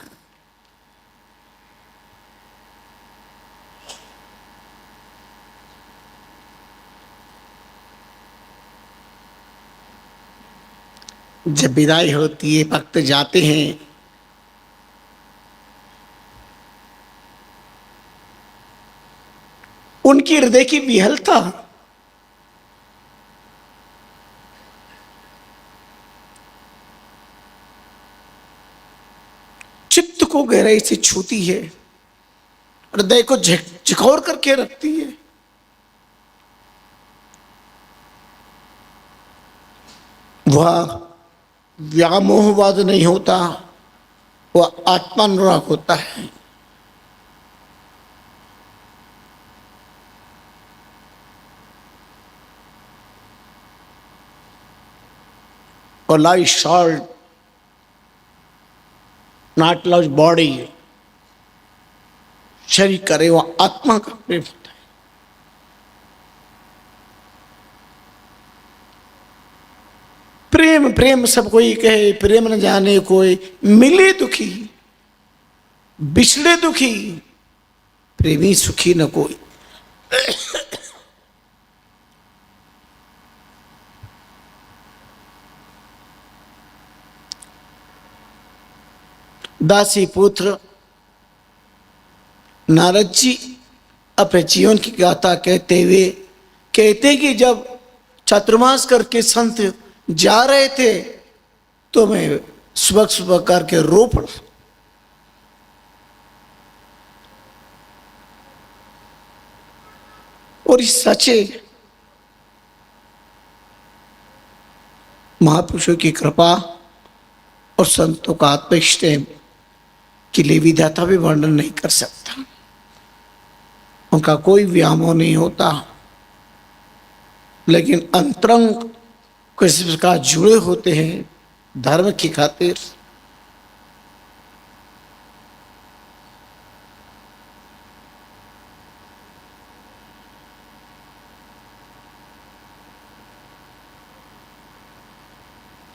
जब विदाई होती है, भक्त जाते हैं, उनकी हृदय की विहलता चित्त को गहराई से छूती है, हृदय को झकझोर करके रखती है। वह व्यामोहवाद नहीं होता, वह आत्मानुराग होता है। और life short not love body, शरीर करे वह आत्मा का प्रेम होता है। प्रेम प्रेम सब कोई कहे, प्रेम न जाने कोई, मिले दुखी बिछड़े दुखी, प्रेमी सुखी न कोई। दासी पुत्र नारद जी अपने जीवन की गाथा कहते हुए कहते कि जब चातुर्मास करके संत जा रहे थे तो मैं सुबह सुबह करके रो पड़ा। और इस सच्चे महापुरुषों की कृपा और संतों का आत्मनिष्ठ के लिए विधाता भी वर्णन नहीं कर सकता। उनका कोई व्यामोह नहीं होता, लेकिन अंतरंग किसी प्रकार जुड़े होते हैं धर्म की खातिर।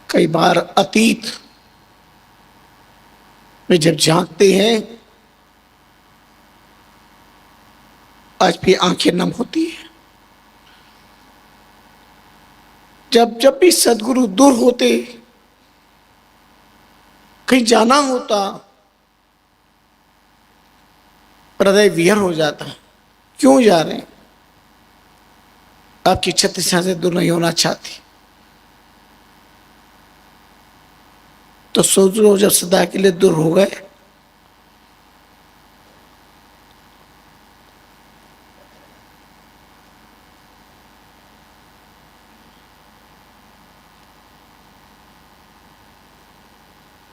कई बार अतीत में जब झांकते हैं, आज भी आंखें नम होती है। जब भी सदगुरु दूर होते, कहीं जाना होता, हृदय विहर हो जाता। क्यों जा रहे हैं? आपकी छत्तीस से दूर नहीं होना चाहती तो सोच लो, जब सदा के लिए दूर हो गए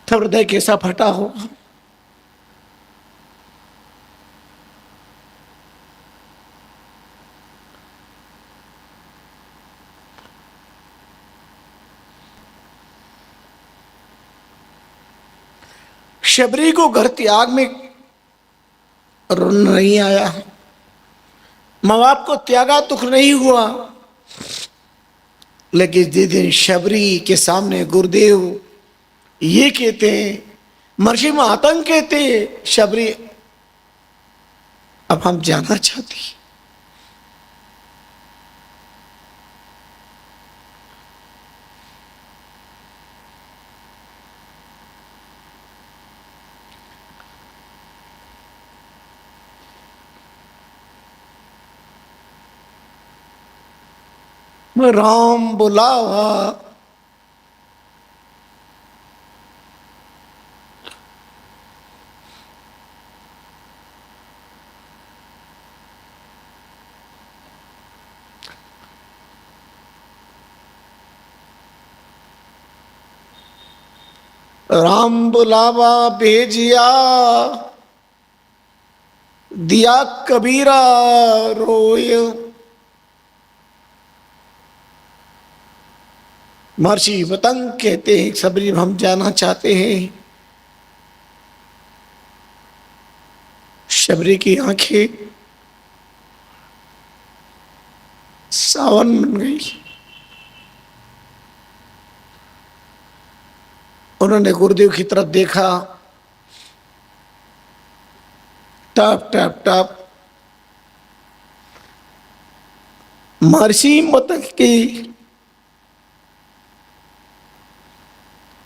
तब हृदय कैसा फटा होगा। शबरी को घर त्याग में रोना नहीं आया, माँ बाप को त्यागा दुख नहीं हुआ, लेकिन जिस दिन शबरी के सामने गुरुदेव ये कहते हैं, महर्षि में आतंक कहते हैं, शबरी अब हम जाना चाहती। राम बुलावा राम बुलावा भेजिया, दिया कबीरा रोय। महर्षि पतंग कहते हैं, सबरी हम जाना चाहते हैं। शबरी की आंखें सावन बन गई। उन्होंने गुरुदेव की तरफ देखा, टप टप टप महर्षि पतंग की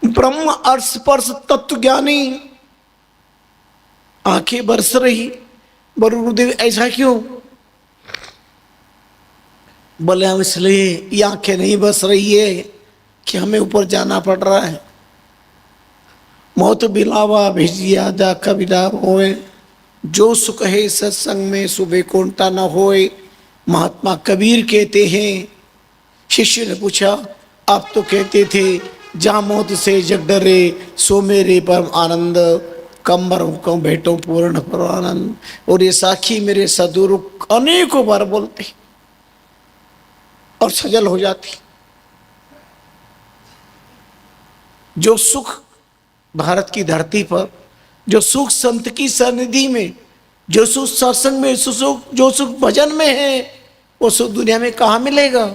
ब्रह्म अर्थ स्पर्श तत्व ज्ञानी आंखें बरस रही। बोले गुरुदेव ऐसा क्यों? बोले हम इसलिए ये आंखें नहीं बरस रही है कि हमें ऊपर जाना पड़ रहा है। मौत बिलावा भेजिया जा कबीरा होए, जो सुख है सत्संग में सुबह कोणता न होए। महात्मा कबीर कहते हैं। शिष्य ने पूछा, आप तो कहते थे जहाँ मौत से जग डरे सो मेरे परम आनंद, कम्बर हुक्म भेटो पूर्ण परमानंद। और ये साखी मेरे सदगुरु अनेकों बार बोलते और सजल हो जाती। जो सुख भारत की धरती पर, जो सुख संत की सन्निधि में, जो सुख सत्संग में, जो सुख भजन में है, वो सुख दुनिया में कहाँ मिलेगा?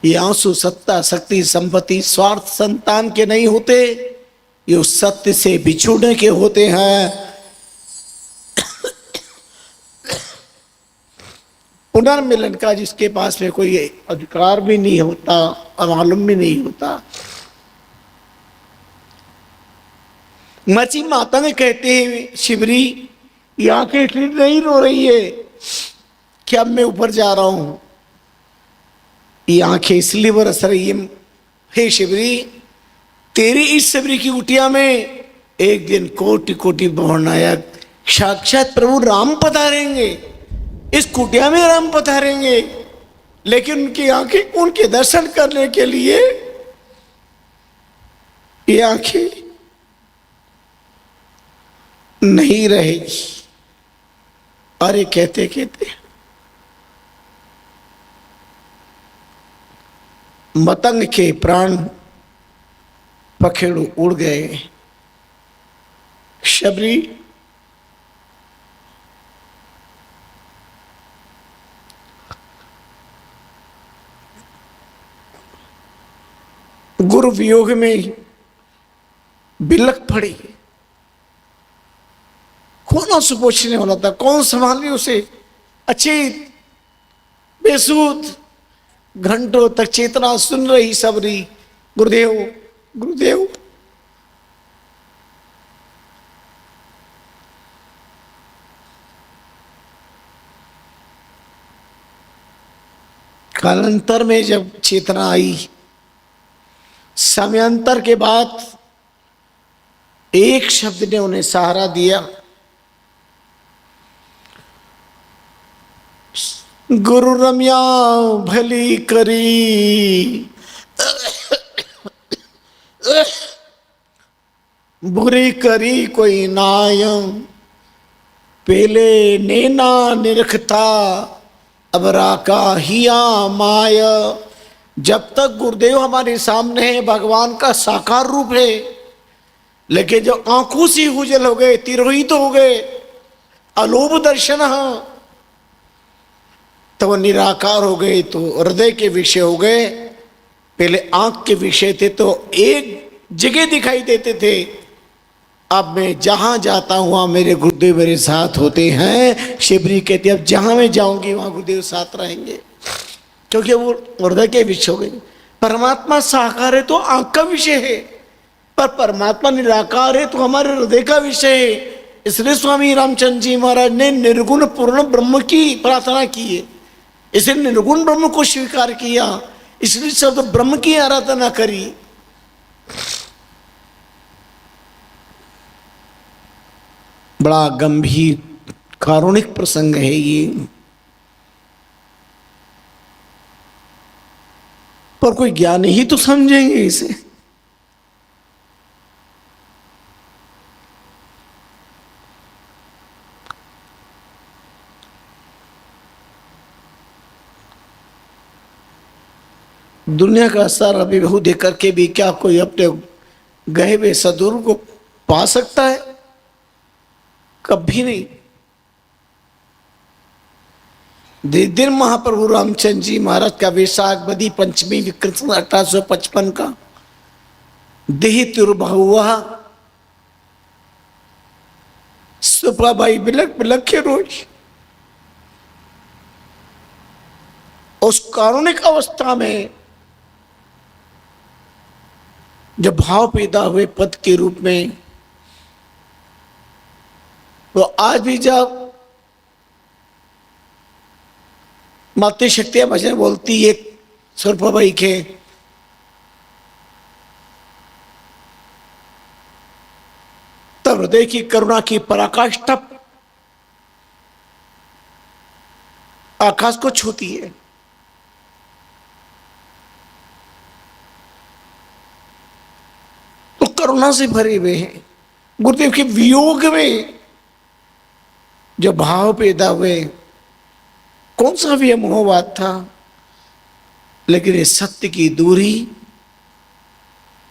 ये आंसू सत्ता, शक्ति, संपत्ति, स्वार्थ, संतान के नहीं होते, ये उस सत्य से बिछुड़ने के होते हैं। पुनर्मिलन का जिसके पास में कोई अधिकार भी नहीं होता और मालूम भी नहीं होता। मची माता ने कहते हैं, शिवरी ये आंखें इसलिए नहीं रो रही है कि अब मैं ऊपर जा रहा हूं, ये आंखें इसलिए बरस रही है, हे शिवरी तेरी इस शिवरी की कुटिया में एक दिन कोटि कोटि बहुनायक साक्षात प्रभु राम पधारेंगे, इस कुटिया में राम पधारेंगे, लेकिन उनकी आंखें उनके दर्शन करने के लिए ये आंखें नहीं रहेगी। अरे कहते कहते मतंग के प्राण पखेड़ू उड़ गए। शबरी गुरु वियोग में बिलख पड़ी। कौन आंसू पोंछने वाला था, कौन संभाले उसे? अचेत बेसुध घंटों तक चेतना सुन रही सबरी, गुरुदेव गुरुदेव। कालांतर में जब चेतना आई, समयांतर के बाद एक शब्द ने उन्हें सहारा दिया, गुरु रम्या भली करी, बुरी करी कोई नाय, पहले नैना निरखता अब राका हिया माय। जब तक गुरुदेव हमारे सामने है, भगवान का साकार रूप है, लेकिन जब आंखों से उजल हो गए, तिरोहित हो गए, अलोभ दर्शन तो वो निराकार हो गए, तो हृदय के विषय हो गए। पहले आंख के विषय थे तो एक जगह दिखाई देते थे, अब मैं जहां जाता हूं वहां मेरे गुरुदेव मेरे साथ होते हैं। शिवरी कहती अब जहां मैं जाऊंगी वहां गुरुदेव साथ रहेंगे, क्योंकि वो हृदय के विषय हो गए। परमात्मा साकार है तो आंख का विषय है, पर परमात्मा निराकार है तो हमारे हृदय का विषय है। इसलिए स्वामी रामचंद्र जी महाराज ने निर्गुण पूर्ण ब्रह्म की प्रार्थना की है, इसे निर्गुण ब्रह्म को स्वीकार किया, इसलिए शब्द ब्रह्म की आराधना करी। बड़ा गंभीर कारुणिक प्रसंग है ये, पर कोई ज्ञानी ही तो समझेंगे इसे। दुनिया का सारा विभू दे करके भी क्या कोई अपने गए हुए सदगुरु को पा सकता है? कभी नहीं। दिन महाप्रभु रामचंद्र जी महाराज का वैशाख बदी पंचमी विक्रम 1855 का देह तिरुभुआ सुपाबाई बिलक बिलक के रोज उस कारुणिक अवस्था में जब भाव पैदा हुए पद के रूप में, तो आज भी जब मातृ शक्तियां भजन बोलती है सुरपाबाई के, तब हृदय की करुणा की पराकाष्ठा आकाश को छूती है। तो करुणा से भरे हुए हैं। गुरुदेव के वियोग में जो भाव पैदा हुए, कौन सा भी मोहवाद था, लेकिन ये सत्य की दूरी,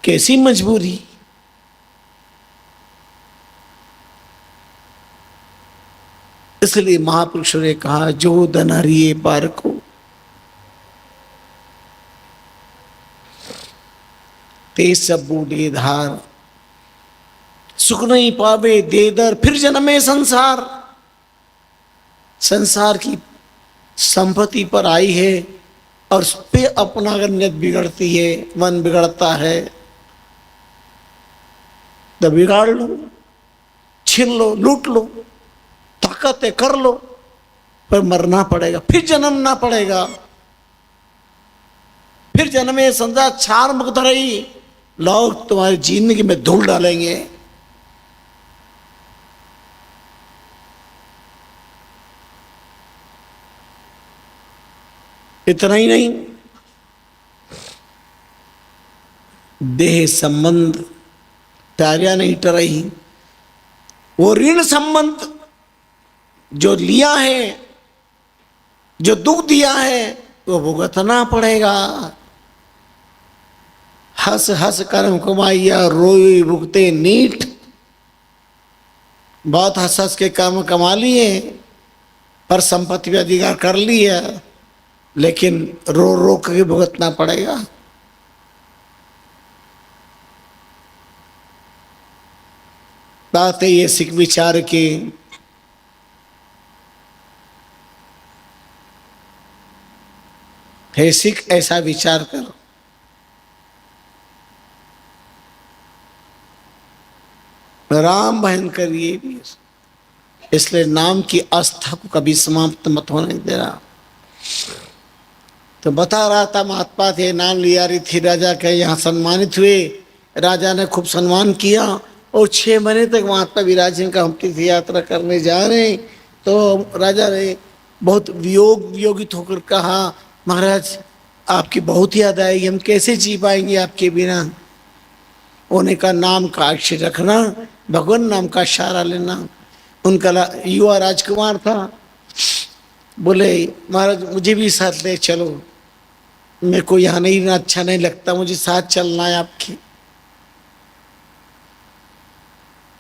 कैसी मजबूरी। इसलिए महापुरुषों ने कहा जो धन हरिये पार को, तेज सब बूढ़े धार, सुख नहीं पावे दे दर, फिर जन्मे संसार। संसार की संपत्ति पर आई है और उस पे अपना अगर नियत बिगड़ती है, मन बिगड़ता है, तो बिगाड़ लो, छीन लो, लूट लो, ताकत है कर लो, पर मरना पड़ेगा, फिर जन्मना पड़ेगा, फिर जन्मे संसार छार मुक्त रही, लोग तुम्हारी जिंदगी में धूल डालेंगे। इतना ही नहीं, देह संबंध प्यारिया नहीं टरही, वो ऋण संबंध जो लिया है, जो दुख दिया है, वो भुगतना पड़ेगा। हंस हंस कर्म कमाइया, रोई भुगते नीठ। बहुत हंस हंस के कर्म कमा लिए, पर संपत्ति पे अधिकार कर लिया, लेकिन रो रो के भुगतना पड़ेगा। ताते ये सिख विचार के हे सिख, ऐसा विचार करो, राम भयंकर ये भी, इसलिए नाम की आस्था को कभी समाप्त मत होने दे रहा। तो बता रहा था, महात्मा थे, नाम लिया रही थी, राजा के यहाँ सम्मानित हुए, राजा ने खूब सम्मान किया और 6 महीने तक महात्मा विराजन का हम तीर्थ यात्रा करने जा रहे हैं। तो राजा ने बहुत वियोगित होकर कहा, महाराज आपकी बहुत याद आएगी, हम कैसे जी पाएंगे आपके बिना। उन्होंने का नाम का अक्षर रखना, भगवान नाम का सहारा लेना। उनका युवा राजकुमार था, बोले महाराज मुझे भी साथ ले चलो, मेरे को यहाँ नहीं रहना अच्छा नहीं लगता, मुझे साथ चलना है आपके।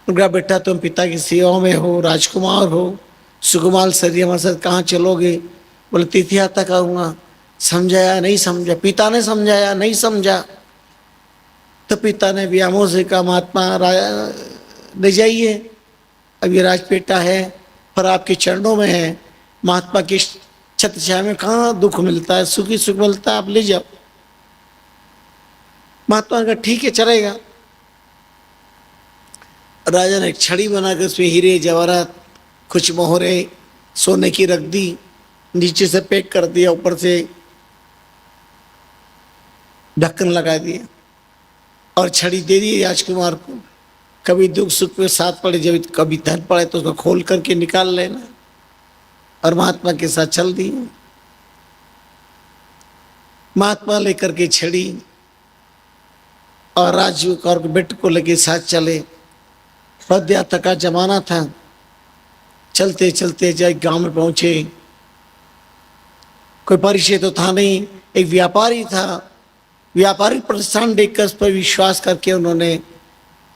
उनका बेटा तुम पिता की सेवा में हो, राजकुमार हो, सुकुमार शरीर, हमारे साथ कहाँ चलोगे। बोले तीर्थ यात्रा करूँगा। समझाया नहीं समझा, पिता ने समझाया नहीं समझा, तो पिता ने व्यामोह से कहा महात्मा ले जाइए, अभी राजपेटा है पर आपके चरणों में है, महात्मा की छत्र छाया में कहाँ दुख मिलता है, सुखी सुख मिलता है, आप ले जाओ। महात्मा ने कहा ठीक है चलेगा। राजा ने एक छड़ी बनाकर उसमें हीरे जवाहरात कुछ मोहरे सोने की रख दी, नीचे से पैक कर दिया, ऊपर से ढक्कन लगा दिया और छड़ी दे दी राजकुमार को। कभी दुख सुख में साथ पड़े, जब कभी धन पड़े तो उसको खोल करके निकाल लेना। और महात्मा के साथ चल दी। महात्मा लेकर के छड़ी और राजकुमार के बेटे को लेके साथ चले। पद यात्रा का जमाना था। चलते चलते जब गांव में पहुंचे, कोई परिचय तो था नहीं, एक व्यापारी था। व्यापारिक प्रतिष्ठान देखकर उस पर विश्वास करके उन्होंने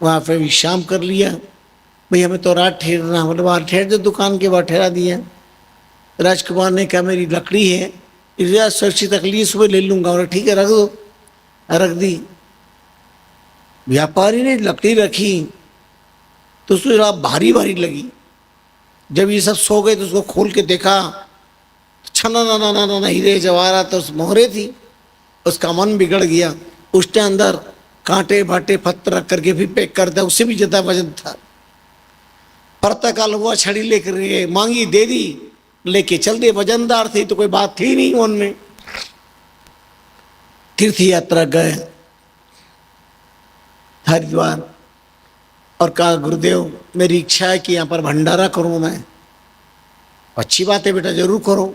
वहाँ पर विश्राम कर लिया। भाई हमें तो रात ठहरना, बोले वहाँ ठहर दो, दुकान के बाद ठहरा दिया। राजकुमार ने कहा मेरी लकड़ी है, इस सुरक्षित रख ली, सुबह ले लूँगा। बोले ठीक है रख दो, रख दी। व्यापारी ने लकड़ी रखी तो उसको जरा भारी भारी लगी। जब ये सब सो गए तो उसको खोल के देखा, छना ना ना ना हीरे जवाहरात तो उस मोहरे थी। उसका मन बिगड़ गया। उसके अंदर कांटे भाटे पत्थर रख करके भी पैक कर दिया, उससे भी ज्यादा वजन था। प्रातःकाल हुआ, छड़ी लेकर गए, मांगी दे दी, लेके चल दिए। वजनदार थी तो कोई बात थी नहीं उनमें। तीर्थ यात्रा गए हरिद्वार और कहा गुरुदेव मेरी इच्छा है कि यहाँ पर भंडारा करूँ मैं। अच्छी बात है बेटा, जरूर करो।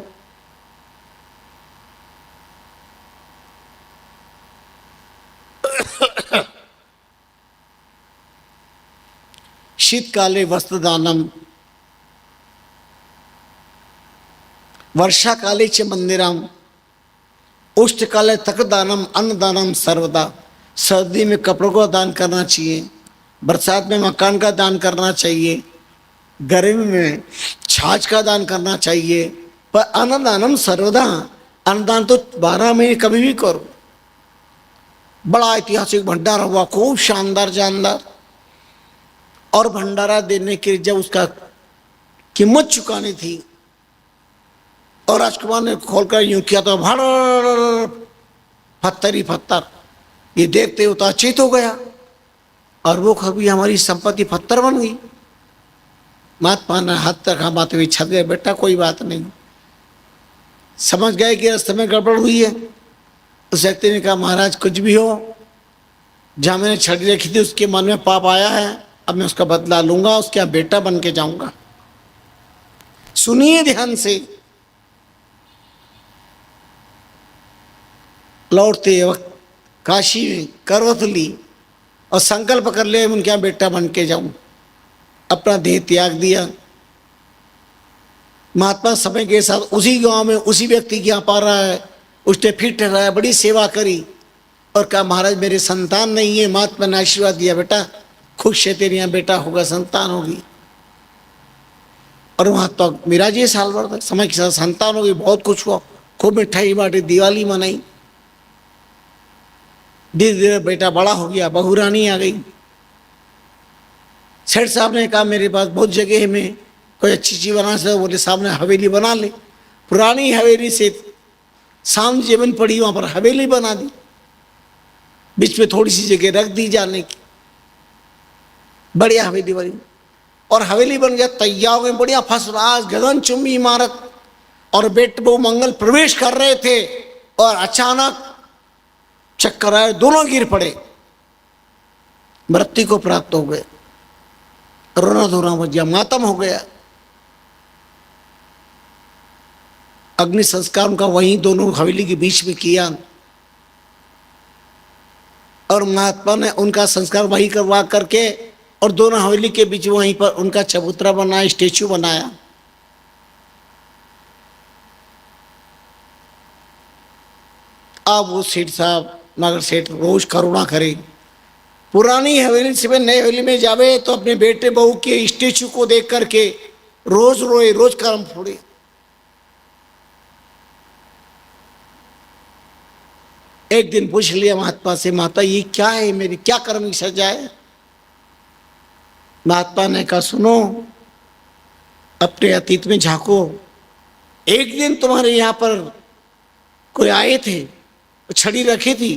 शीतकाले वस्त्रदानम, वर्षाकाले च मंदिरम, उष्णकाले तकदानम, अन्नदानम सर्वदा। सर्दी में कपड़ों का दान करना चाहिए, बरसात में मकान का दान करना चाहिए, गर्मी में छाछ का दान करना चाहिए, पर अन्नदानम सर्वदा। अन्नदान तो 12 महीने कभी भी करो। बड़ा ऐतिहासिक भंडारा हुआ, खूब शानदार जानदार। और भंडारा देने के जब उसका कीमत चुकानी थी और राजकुमार ने खोलकर यूं किया तो भड़ पत्थर ही पत्थर। ये देखते हो तो अचेत हो गया और वो कभी हमारी संपत्ति पत्थर बन गई। महात्मा ने हाथ रखा, माथे भी छत गए, बेटा कोई बात नहीं। समझ गए कि रास्ते में गड़बड़ हुई है। उस व्यक्ति ने कहा महाराज कुछ भी हो, जहाँ मैंने छड़ी रखी थी उसके मन में पाप आया है, अब मैं उसका बदला लूंगा, उसका बेटा बन के जाऊंगा। सुनिए ध्यान से। लौटते वक्त काशी में करवत ली और संकल्प कर ले उनके यहाँ बेटा बन के जाऊं। अपना देह त्याग दिया। महात्मा समय के साथ उसी गांव में उसी व्यक्ति के यहाँ पा रहा है, उसने फिर ठहराया, बड़ी सेवा करी और कहा महाराज मेरे संतान नहीं है। महात्मा ने आशीर्वाद दिया, बेटा खुश है, तेरे यहाँ बेटा होगा, संतान होगी। और महात्मा मेरा जी साल भर तक समय के साथ संतान होगी, बहुत कुछ हुआ, खूब मिठाई बांटी, दिवाली मनाई। धीरे धीरे बेटा बड़ा हो गया, बहू रानी आ गई। सेठ साहब ने कहा मेरे पास बहुत जगह है, मैं कोई अच्छी चीज बना सकता। बोले साहब ने हवेली बना ली। पुरानी हवेली से साम जमीन पड़ी, वहां पर हवेली बना दी, बीच में थोड़ी सी जगह रख दी जाने की। बढ़िया हवेली बनी और हवेली बन गया, तैयार हो गई, बढ़िया फर्स्ट क्लास गगनचुंबी इमारत। और बेट बहु मंगल प्रवेश कर रहे थे और अचानक चक्कर आए, दोनों गिर पड़े, मृत्यु को प्राप्त हो गए। रोना धोना बच गया, मातम हो गया। अग्नि संस्कार उनका वहीं दोनों हवेली के बीच में किया और महात्मा ने उनका संस्कार वहीं करवा करके और दोनों हवेली के बीच वहीं पर उनका चबूतरा बनाया, स्टेचू बनाया। अब वो सेठ साहब नगर सेठ रोज करुणा करे, पुरानी हवेली से नई हवेली में जावे तो अपने बेटे बहू के स्टेचू को देख करके रोज रोए, रोज कर्म फोड़े। एक दिन पूछ लिया महात्मा से, माता ये क्या है, मेरी क्या कर्म की सजा है? महात्मा ने कहा सुनो, अपने अतीत में झांको। एक दिन तुम्हारे यहाँ पर कोई आए थे, छड़ी रखी थी,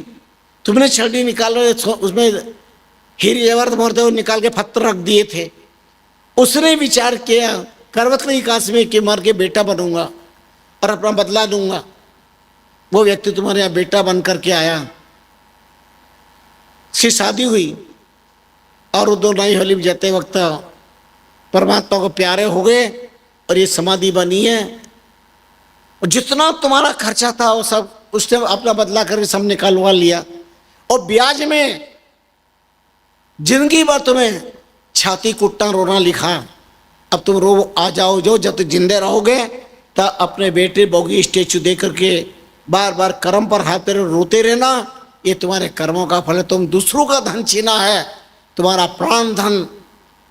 तुमने छड़ी निकाल उसमें हीरे जवाहरात मोहरते हुए निकाल के पत्थर रख दिए थे। उसने विचार किया करवत की काश में कि मर के बेटा बनूंगा और अपना बदला दूंगा। वो व्यक्ति तुम्हारे यहाँ बेटा बन करके आया, उसकी शादी हुई और वो दो नई होली में जाते वक्त परमात्मा को प्यारे हो गए और ये समाधि बनी है। और जितना तुम्हारा खर्चा था वो सब उसने अपना बदला करके सब निकालवा लिया और ब्याज में जिंदगी भर तुम्हें छाती कुटना रोना लिखा। अब तुम रो आ जाओ, जो जब तक जिंदे रहोगे तब अपने बेटे बहू स्टेचू दे करके बार बार कर्म पर हाथ पे रोते रहना। ये तुम्हारे कर्मों का फल है। तुम दूसरों का धन छीना है, तुम्हारा प्राण धन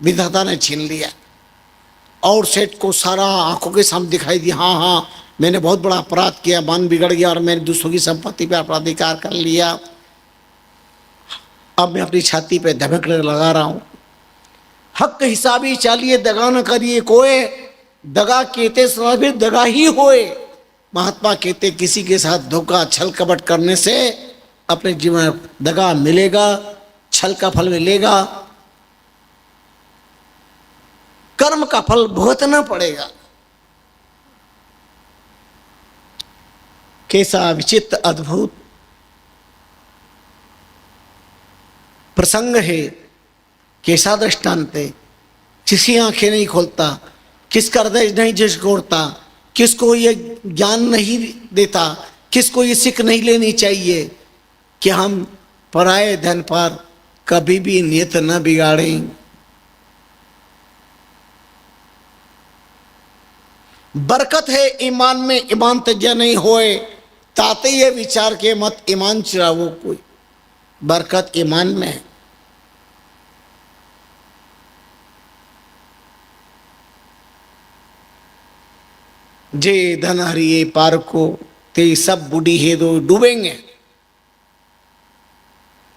विधाता ने छीन लिया। और सेठ को सारा आंखों के सामने दिखाई दिया, हाँ हाँ मैंने बहुत बड़ा अपराध किया, मन बिगड़ गया और मैंने दूसरों की संपत्ति पे अपराधिकार कर लिया। अब मैं अपनी छाती पे धमकने लगा रहा हूं, हक हिसाबी चालिए दगा न करिए कोई, दगा कहते समय भी दगा ही होए। महात्मा कहते किसी के साथ धोखा छल कपट करने से अपने जीवन में दगा मिलेगा, छल का फल मिलेगा, कर्म का फल भुगतना पड़ेगा। कैसा विचित्र अद्भुत प्रसंग है, कैसा दृष्टांत है। किसी आंखें नहीं खोलता, किसका हृदय नहीं झकझोरता, किसको ये ज्ञान नहीं देता, किसको ये सीख नहीं लेनी चाहिए कि हम पराये धन पर कभी भी नियत न बिगाड़ें। बरकत है ईमान में, ईमान तज्जा नहीं होए, ताते ये विचार के मत ईमान चुरावो कोई। बरकत ईमान में है। जे धन हरिये पार को ते सब बूढ़ी है दो डूबेंगे।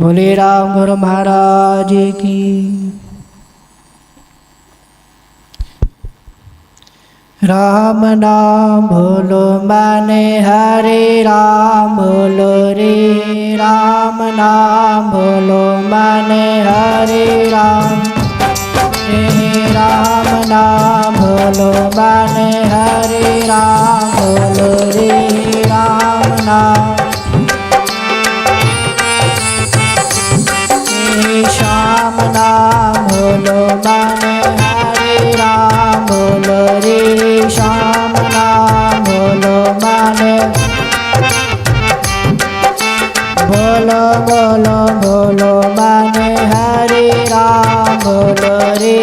बोले राम गुरु महाराज की। राम नाम बोलो माने हरे राम बोलो रे, राम नाम बोलो माने हरे राम रे, राम नाम बोलो माने हरे राम बोलो रे, राम नाम श्याम नाम बोलो माने हरे राम बोलो रे, श्याम नाम बोलो माने बोलो बोलो बोलो माने हरे राम बोलो रे,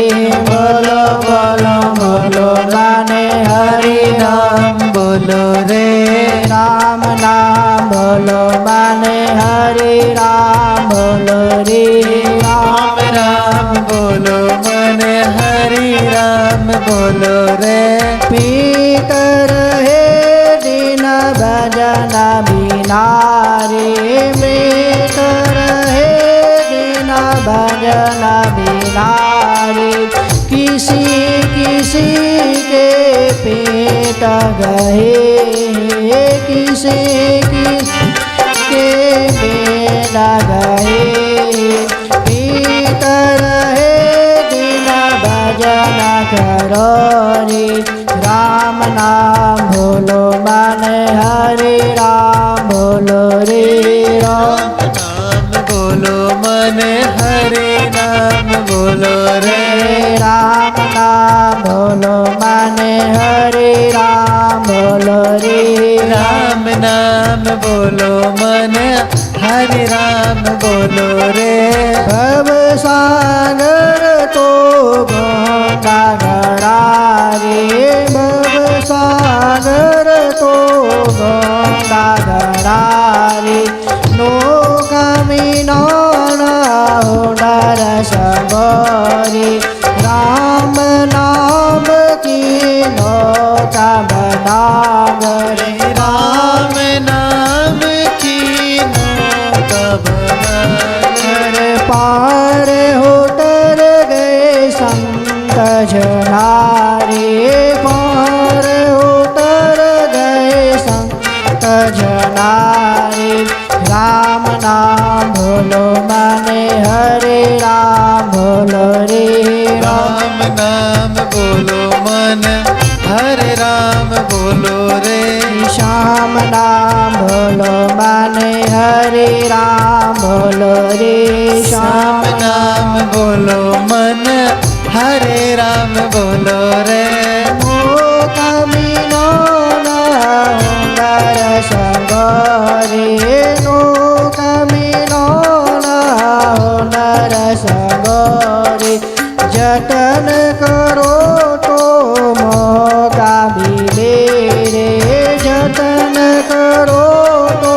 बोलो बोलो बोलो माने हरे राम बोलो रे, राम नाम बोलो माने हरे राम बोलो रे, राम राम बोलो मन हरि राम बोलो रे। पीत रहे दिन भजन बिना रे, मृत रहे दिन भजन बिना रे, किसी किसी के पेट गए, किसी के पेट गए, पीत रहे दिन भजन करो रे, राम नाम बोलो माने हरे राम बोलो रे, राम नाम बोलो मन हरि नाम बोलो रे, राम नाम बोलो माने हरे राम बोलो रे, राम नाम बोलो मन हरि राम बोलो रे। भव सागर तो गंगा गड़ा रे, भव सागर तो गंगा गड़ा रे, नौका में नाना हो डर सबरी, राम नाम की नौका बना रे, राम नाम की नौका बना रे, पार हो तर गए संत जनारे, पार हो तर गए संत जनारे, राम नाम बोलो माने हरे राम बोलो रे, राम नाम बोलो मन हरे राम बोलो रे, श्याम नाम बोलो माने हरे राम बोलो रे, श्याम नाम बोलो मन हरे राम बोलो रे। नौका मिलाना हुनर सगरे, नौका मिलाना हुनर सगरे, जतन करो तो मौका मिले रे, जतन करो तो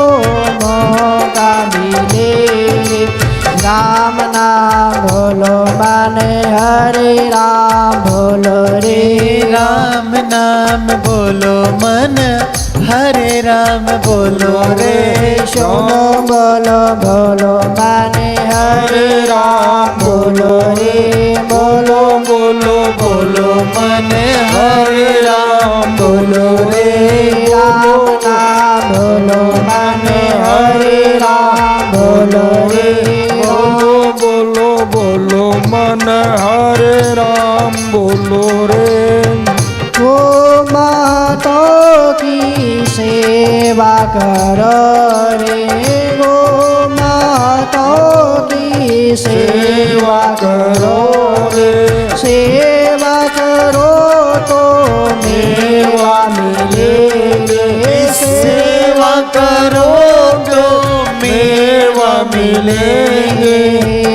मौका मिले रे, राम नाम बोलो माने हरे राम बोलो रे, राम नाम बोलो मन हरे राम बोलो रे, सोनो बोलो बोलो माने हरे राम बोलो रे, बोलो बोलो बोलो मन हरे राम बोलो रे, राम नाम बोलो माने हरे राम बोलो रे, बोलो बोलो बोलो मन हरे राम बोलो रे। गो माता की सेवा करो रे, गो माता की सेवा करो रे, सेवा करो तो मेवा मिलेंगे, सेवा करो तो मेवा मिलेंगे,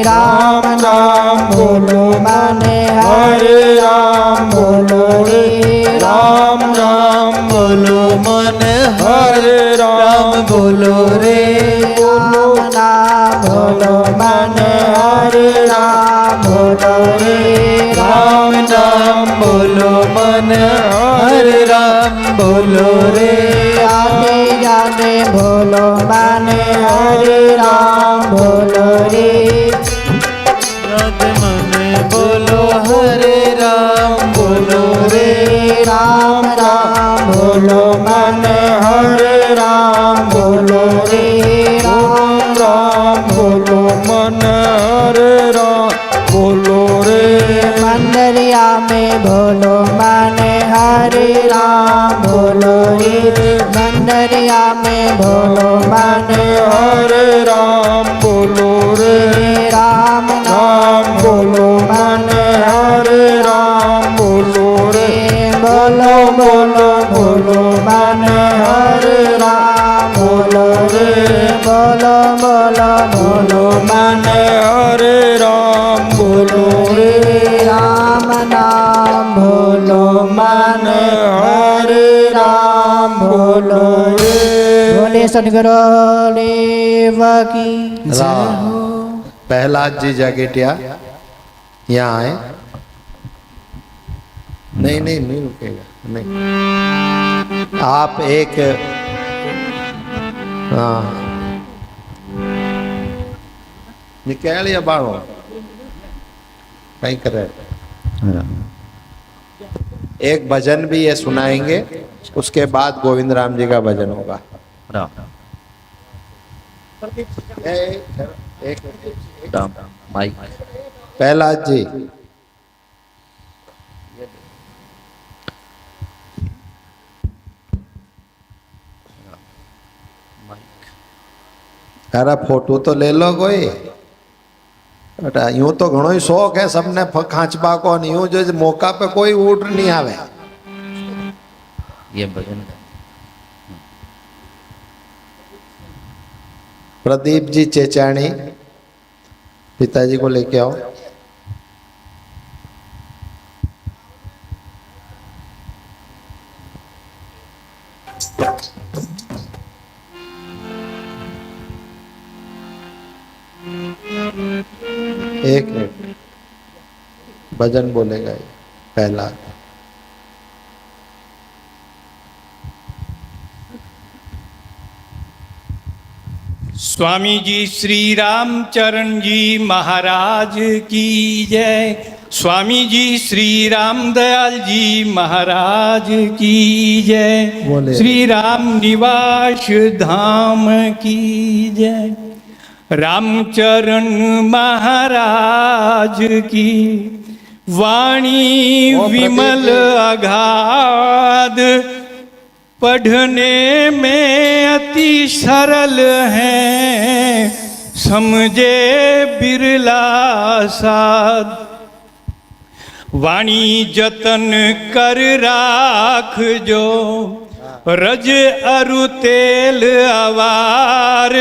राम नाम बोलो माने हरे राम बोलो रे, राम नाम बोलो मन हरे राम बोलो रे, राम नाम बोलो माने हरे राम बोलो रे, राम नाम बोलो मन हरे राम बोलो रे, आते जाते बोलो माने हरे राम बोलो बोलो माने हरे राम बोलो रे बंदरिया में बोलो माने हरे राम बोलो रे राम राम बोलो माने हरे राम बोलो रे बोलो बोलो बोलो माने हरे राम बोलो रे बोलो बोलो बोलो माने हरे राम बोलो रे राम नाम बोलो माने हरे राम बोलो रे बोले सदगुरु देव की राम प्रहलाद जी जागेटिया यहाँ आए। नहीं नहीं नहीं रुकेगा, नहीं आप एक हाँ निकल या बाढ़ो कहीं कर रहे। एक भजन भी ये सुनाएंगे, उसके बाद गोविंद राम जी का भजन होगा। एक माइक प्रहलाद जी अरे फोटो तो ले लो कोई। यूं तो घणो ही शौक है सबने खांचबा को, यूं जो मौका पे कोई उठ नहीं आवे। ये भजन प्रदीप जी चेचाणी पिताजी को लेके आओ। एक मिनट भजन बोलेगा ये पहला। स्वामी जी श्री रामचरण जी महाराज की जय। स्वामी जी श्री राम दयाल जी महाराज की जय। श्री राम निवास धाम की जय। रामचरण महाराज की वाणी विमल अगाध, पढ़ने में अति सरल है, समझे बिरला साध। वाणी जतन कर राख जो, रज अरु तेल अवार,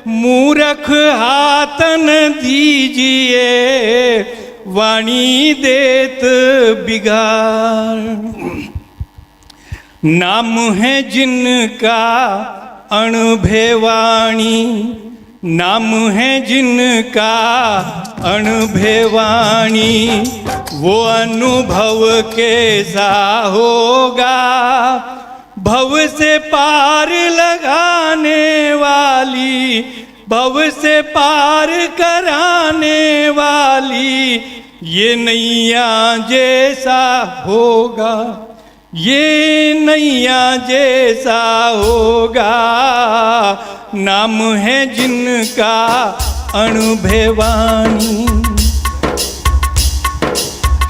मूरख हाथन दीजिए, वाणी देत बिगार। नाम है जिनका अणुभेवाणी, नाम है जिनका अणुभेवाणी, वो अनुभव कैसा होगा, भव से पार लगाने वाली, भव से पार कराने वाली, ये नैया जैसा होगा, ये नैया जैसा होगा, नाम है जिनका अणुभेवाणी।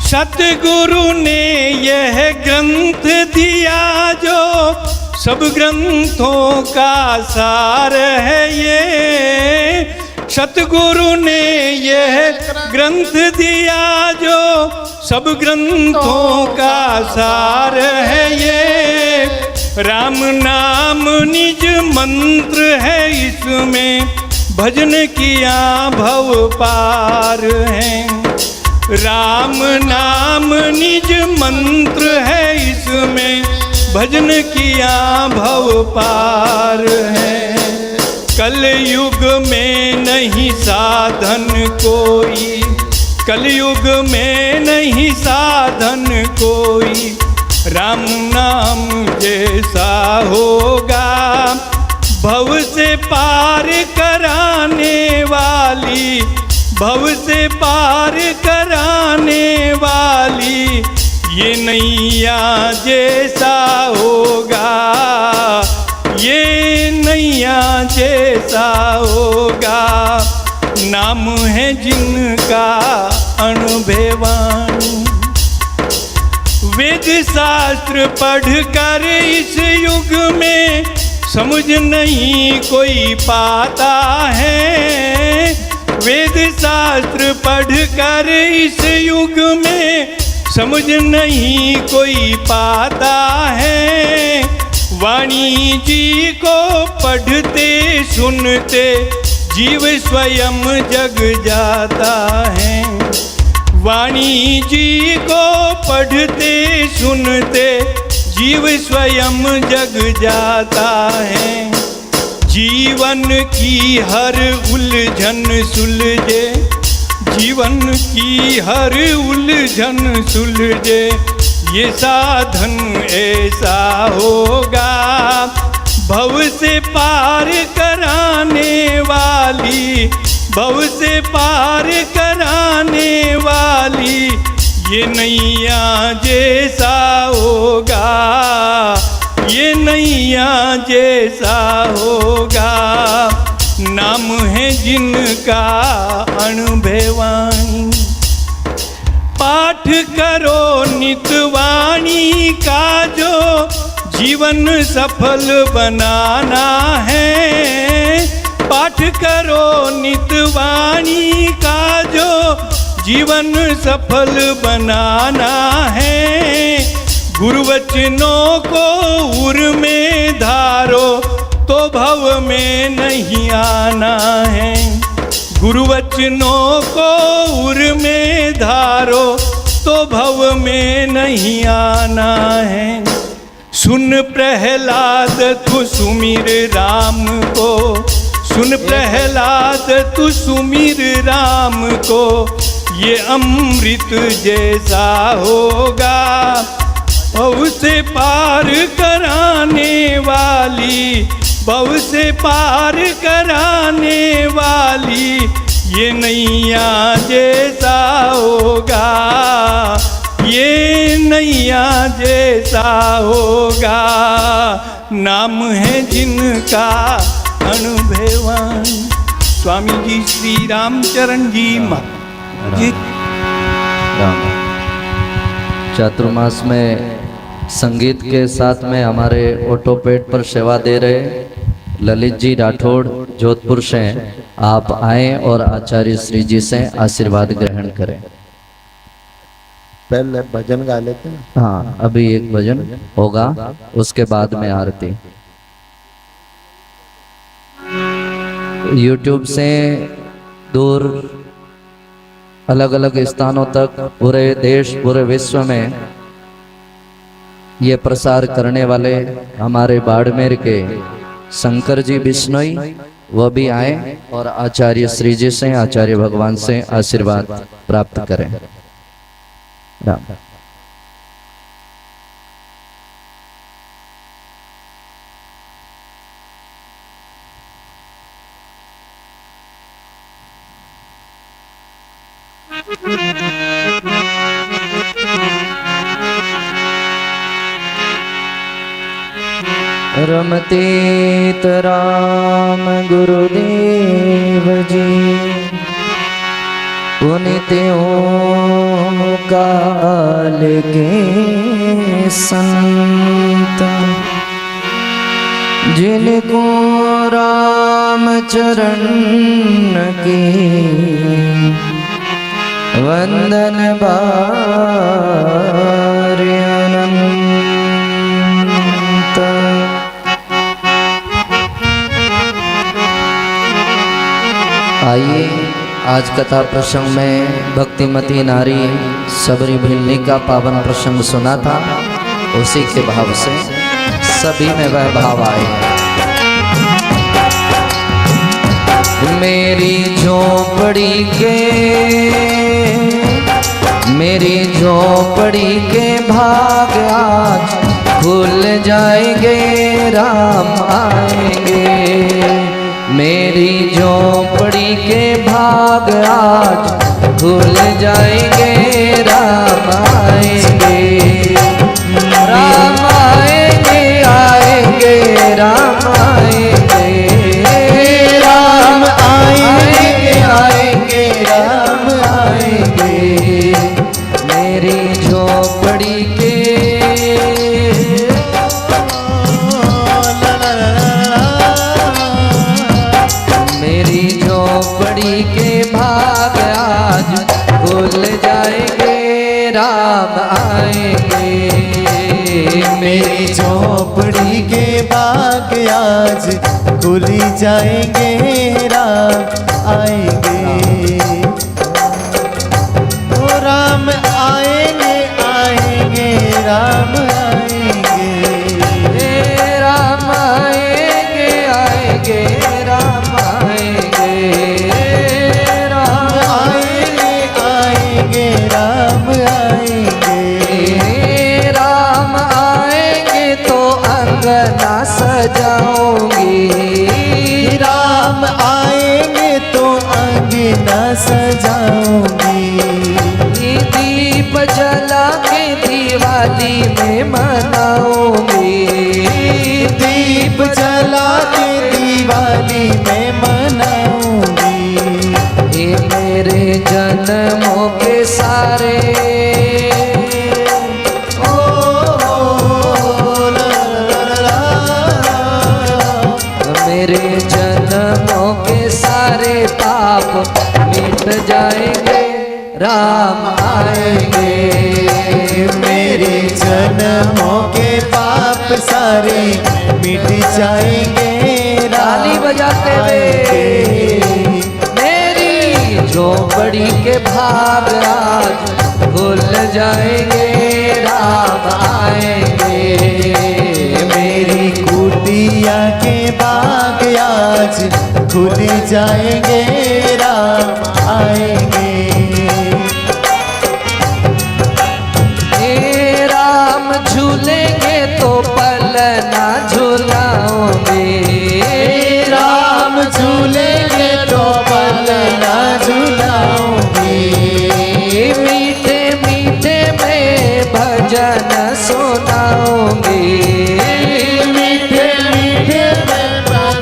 सतगुरु ने यह ग्रंथ दिया जो सब ग्रंथों का सार है ये। सतगुरु ने यह ग्रंथ दिया जो सब ग्रंथों का सार है ये। राम नाम निज मंत्र है, इसमें भजन किया भव पार है। राम नाम निज मंत्र है, इसमें भजन किया भव पार है। कलयुग में नहीं साधन कोई, कलयुग में नहीं साधन कोई, राम नाम जैसा होगा, भव से पार कराने वाली, भव से पार कराने वाली, ये नैया जैसा होगा, ये नैया जैसा होगा, नाम है जिनका अणुभेवाणी। वेद शास्त्र पढ़कर इस युग में समझ नहीं कोई पाता है। वेद शास्त्र पढ़कर इस युग में समझ नहीं कोई पाता है। वाणी जी को पढ़ते सुनते जीव स्वयं जग जाता है। वाणी जी को पढ़ते सुनते जीव स्वयं जग जाता है। जीवन की हर उलझन सुलझे, जीवन की हर उलझन सुलझे, ये साधन ऐसा होगा। भव से पार कराने वाली, भव से पार कराने वाली, ये नैया जैसा होगा, ये नैया जैसा होगा। नाम है जिनका अनुभवाणी। पाठ करो नितवाणी का जो जीवन सफल बनाना है। पाठ करो नितवाणी का जो जीवन सफल बनाना है। गुरुवचनों को उर में धारो तो भव में नहीं आना है। गुरुवचनों को उर में धारो तो भव में नहीं आना है। सुन प्रहलाद तू सुमिर राम को, सुन प्रहलाद तू सुमिर राम को, ये अमृत जैसा होगा। भव से पार कराने वाली, भव से पार कराने वाली, ये नैया जैसा होगा, ये नैया जैसा होगा। नाम है जिनका अनुभवाणी। स्वामी जी श्री रामचरण जी महाराज। चातुर्मास में संगीत के साथ में हमारे ऑटोपेड पर सेवा दे रहे ललित जी राठौड़ जोधपुर से आप आए और आचार्य श्री जी से आशीर्वाद ग्रहण करें। पहले भजन गा लेते हैं। हाँ, अभी एक भजन होगा, उसके बाद में आरती। YouTube से दूर अलग अलग स्थानों तक पूरे देश पूरे विश्व में ये प्रसार करने वाले हमारे बाड़मेर के शंकर जी बिश्नोई वह भी आए और आचार्य श्री जी से, आचार्य भगवान से आशीर्वाद प्राप्त करें। राम। रमतीत राम गुरुदेव जी, पुनित्यों काल के संत, जिनको राम चरण की वंदन बार्य अनंत। आइए आज कथा प्रसंग में भक्तिमती नारी सबरी भिलनी का पावन प्रसंग सुना था, उसी के भाव से सभी में वह भाव आए। मेरी झोपड़ी के भाग आज खुल जाएंगे, राम आएंगे। मेरी झोपड़ी के भाग आज खुल जाएंगे, राम आएंगे। राम आएंगे, आएंगे, राम आएंगे। राम आएंगे, आएंगे, राम आएंगे। मेरी झोपड़ी के झोपड़ी के भाग आज खुल जाएंगे, राम आएंगे। मेरी झोपड़ी के बाग आज खुल जाएंगे, राम आएंगे। ओ राम आएंगे आएंगे राम आएंगे। राम आएंगे आएंगे राम आएंगे। राम आएंगे आएंगे राम आएंगे। राम आएंगे तो अंगना सजाऊंगी। राम आएंगे तो अंगना सजाऊंगी। दीप जला के दिवाली में मनाऊंगी। दीप जला के दिवाली में मनाऊंगी। ये मेरे जन्मों के सारे ओ ला ला ला ला। मेरे जन्मों के सारे पाप मिट जाएंगे, राम आएंगे। मेरे जन्मों के पाप सारे मिट जाएंगे, ताली बजाते हुए मेरी झोपड़ी के भाग आज खुल जाएंगे, राम आएंगे। मेरी कुटिया के बाग आज खुल जाएंगे, राम आएंगे। हे राम झूलेंगे तो पलना झूलाओगे। राम झूलेंगे तो पलना झूलाऊंगी। मीठे मीठे में भजन सुनाऊंगी। मीठे मीठे में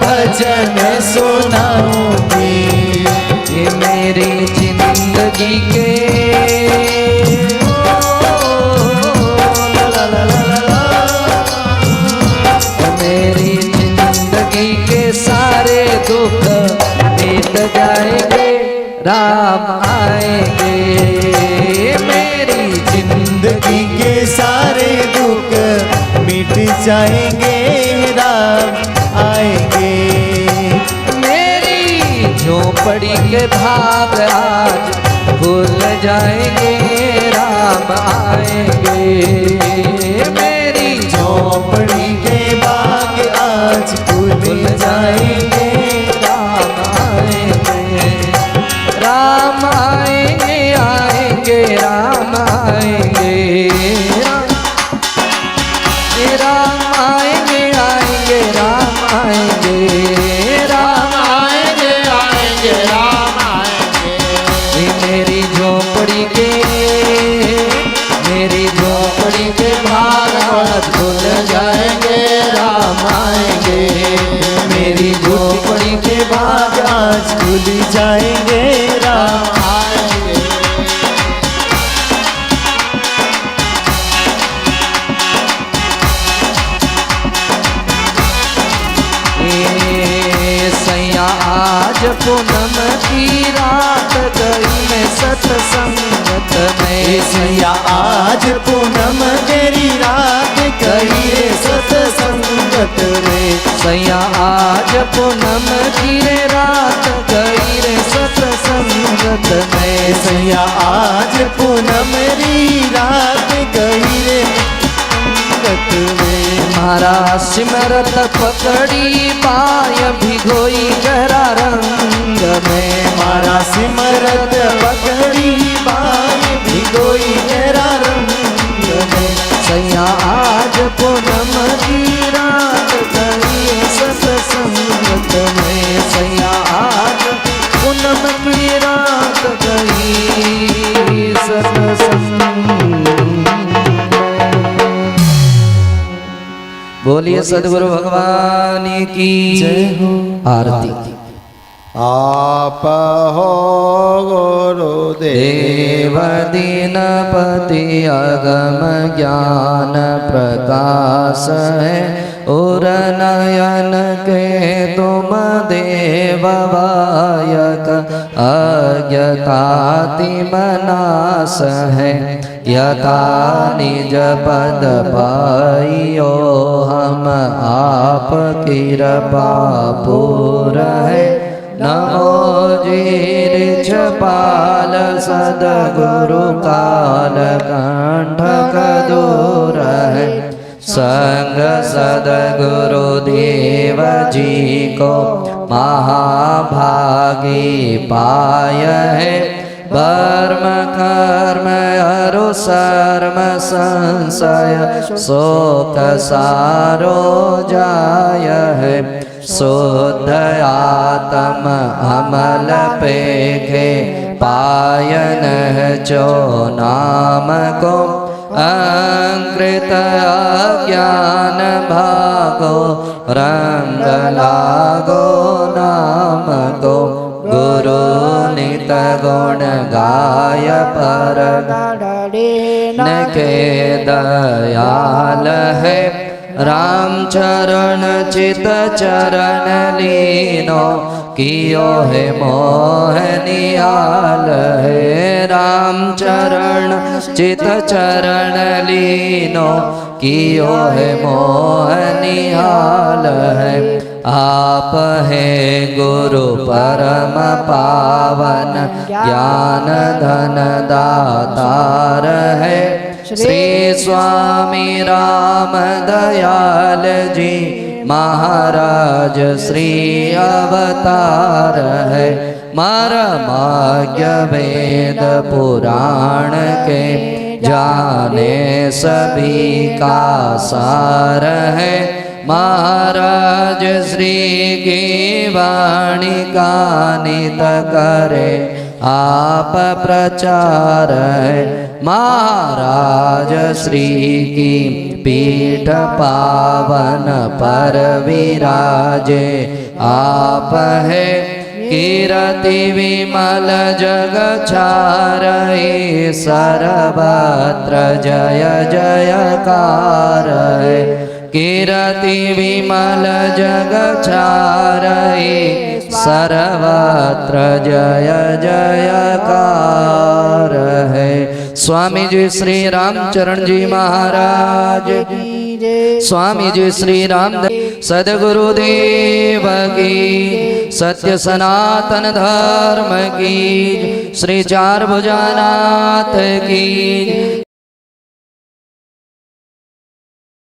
भजन सुनाऊंगी। ये मेरी जिंदगी के मेरी जिंदगी के सारे दुख मिट जाएंगे, राम आएंगे। मेरी जिंदगी के सारे दुख मिट जाएंगे, राम आएंगे। मेरी झोपड़ी के भाग आज खुल जाएंगे, राम आएंगे। मेरी झोपड़ी के बाग आज खुल जाएंगे, राम आएंगे। राम आएंगे आएंगे राम आएंगे। राम आएंगे आएंगे राम आएंगे। राम आएंगे आएंगे राम आएंगे। मेरी झोपड़ी के भाग आज खुल जाएंगे, राम आएंगे। मेरी झोपड़ी के बाग आज खुल जाएंगे, राम आएंगे। सैया आज पूनम की रात गई मैं सत्संगत में। सैया आज पूनम तेरी रात गई रे सत्संगत में। सैया आज पूनम की रात गई रे सत्संगत में। सैया आज पूनम री रात गई रे संगत में। मारा सिमरत पकड़ी पाय भिगोई गहरा रंग में। मारा सिमरत पकड़ी बाई भिगोई गहरा रंग में। सैया आज पूनम की रात गई सत्संगत में। सैया आज पूनम की रात गई सत्संग। बोलिए सद्गुरु भगवान की जय हो। आरती। आप हो गुरुदेव देव दीनपति अगम ज्ञान प्रकाश है। उर नयन के तुम देववायक अज्ञतातिमनाश है यथा निज पद पाइयो हम आप कृपा पूर है नमो जीरिछपाल सदगुरु काल कंठक दूर है संग सदगुरु देव जी को महाभागी पाय है वर्म कर्म अरु सर्म संशय शोक सारो जाय है शुद्ध आत्म अमल पेखे पायन जो नाम को अंकृत ज्ञान भागो रंग लागो नाम को गुरु नित गुण गाय पर न के दयाल है राम चरण चित चरण लीनो कियो है मोहनिहाल है राम चरण चित चरण लीनो कियो है मोहनिहाल है आप है गुरु परम पावन ज्ञान धन दातार है श्री स्वामी राम दयाल जी महाराज श्री अवतार है मर्माज्ञ वेद पुराण के जाने सभी का सार है महाराज श्री की वाणी का नित करे आप प्रचार है महाराज श्री की पीठ पावन पर विराजे आप है कीरति विमल जग छारई सर्वत्र जय जयकार है कीरति विमल जग छारई सर्वत्र जय जयकार है। स्वामी जी श्री रामचरण जी महाराज की जय। स्वामी जी श्री राम सदगुरुदेव की सत्य सनातन धर्म की श्री चार भुजानाथ की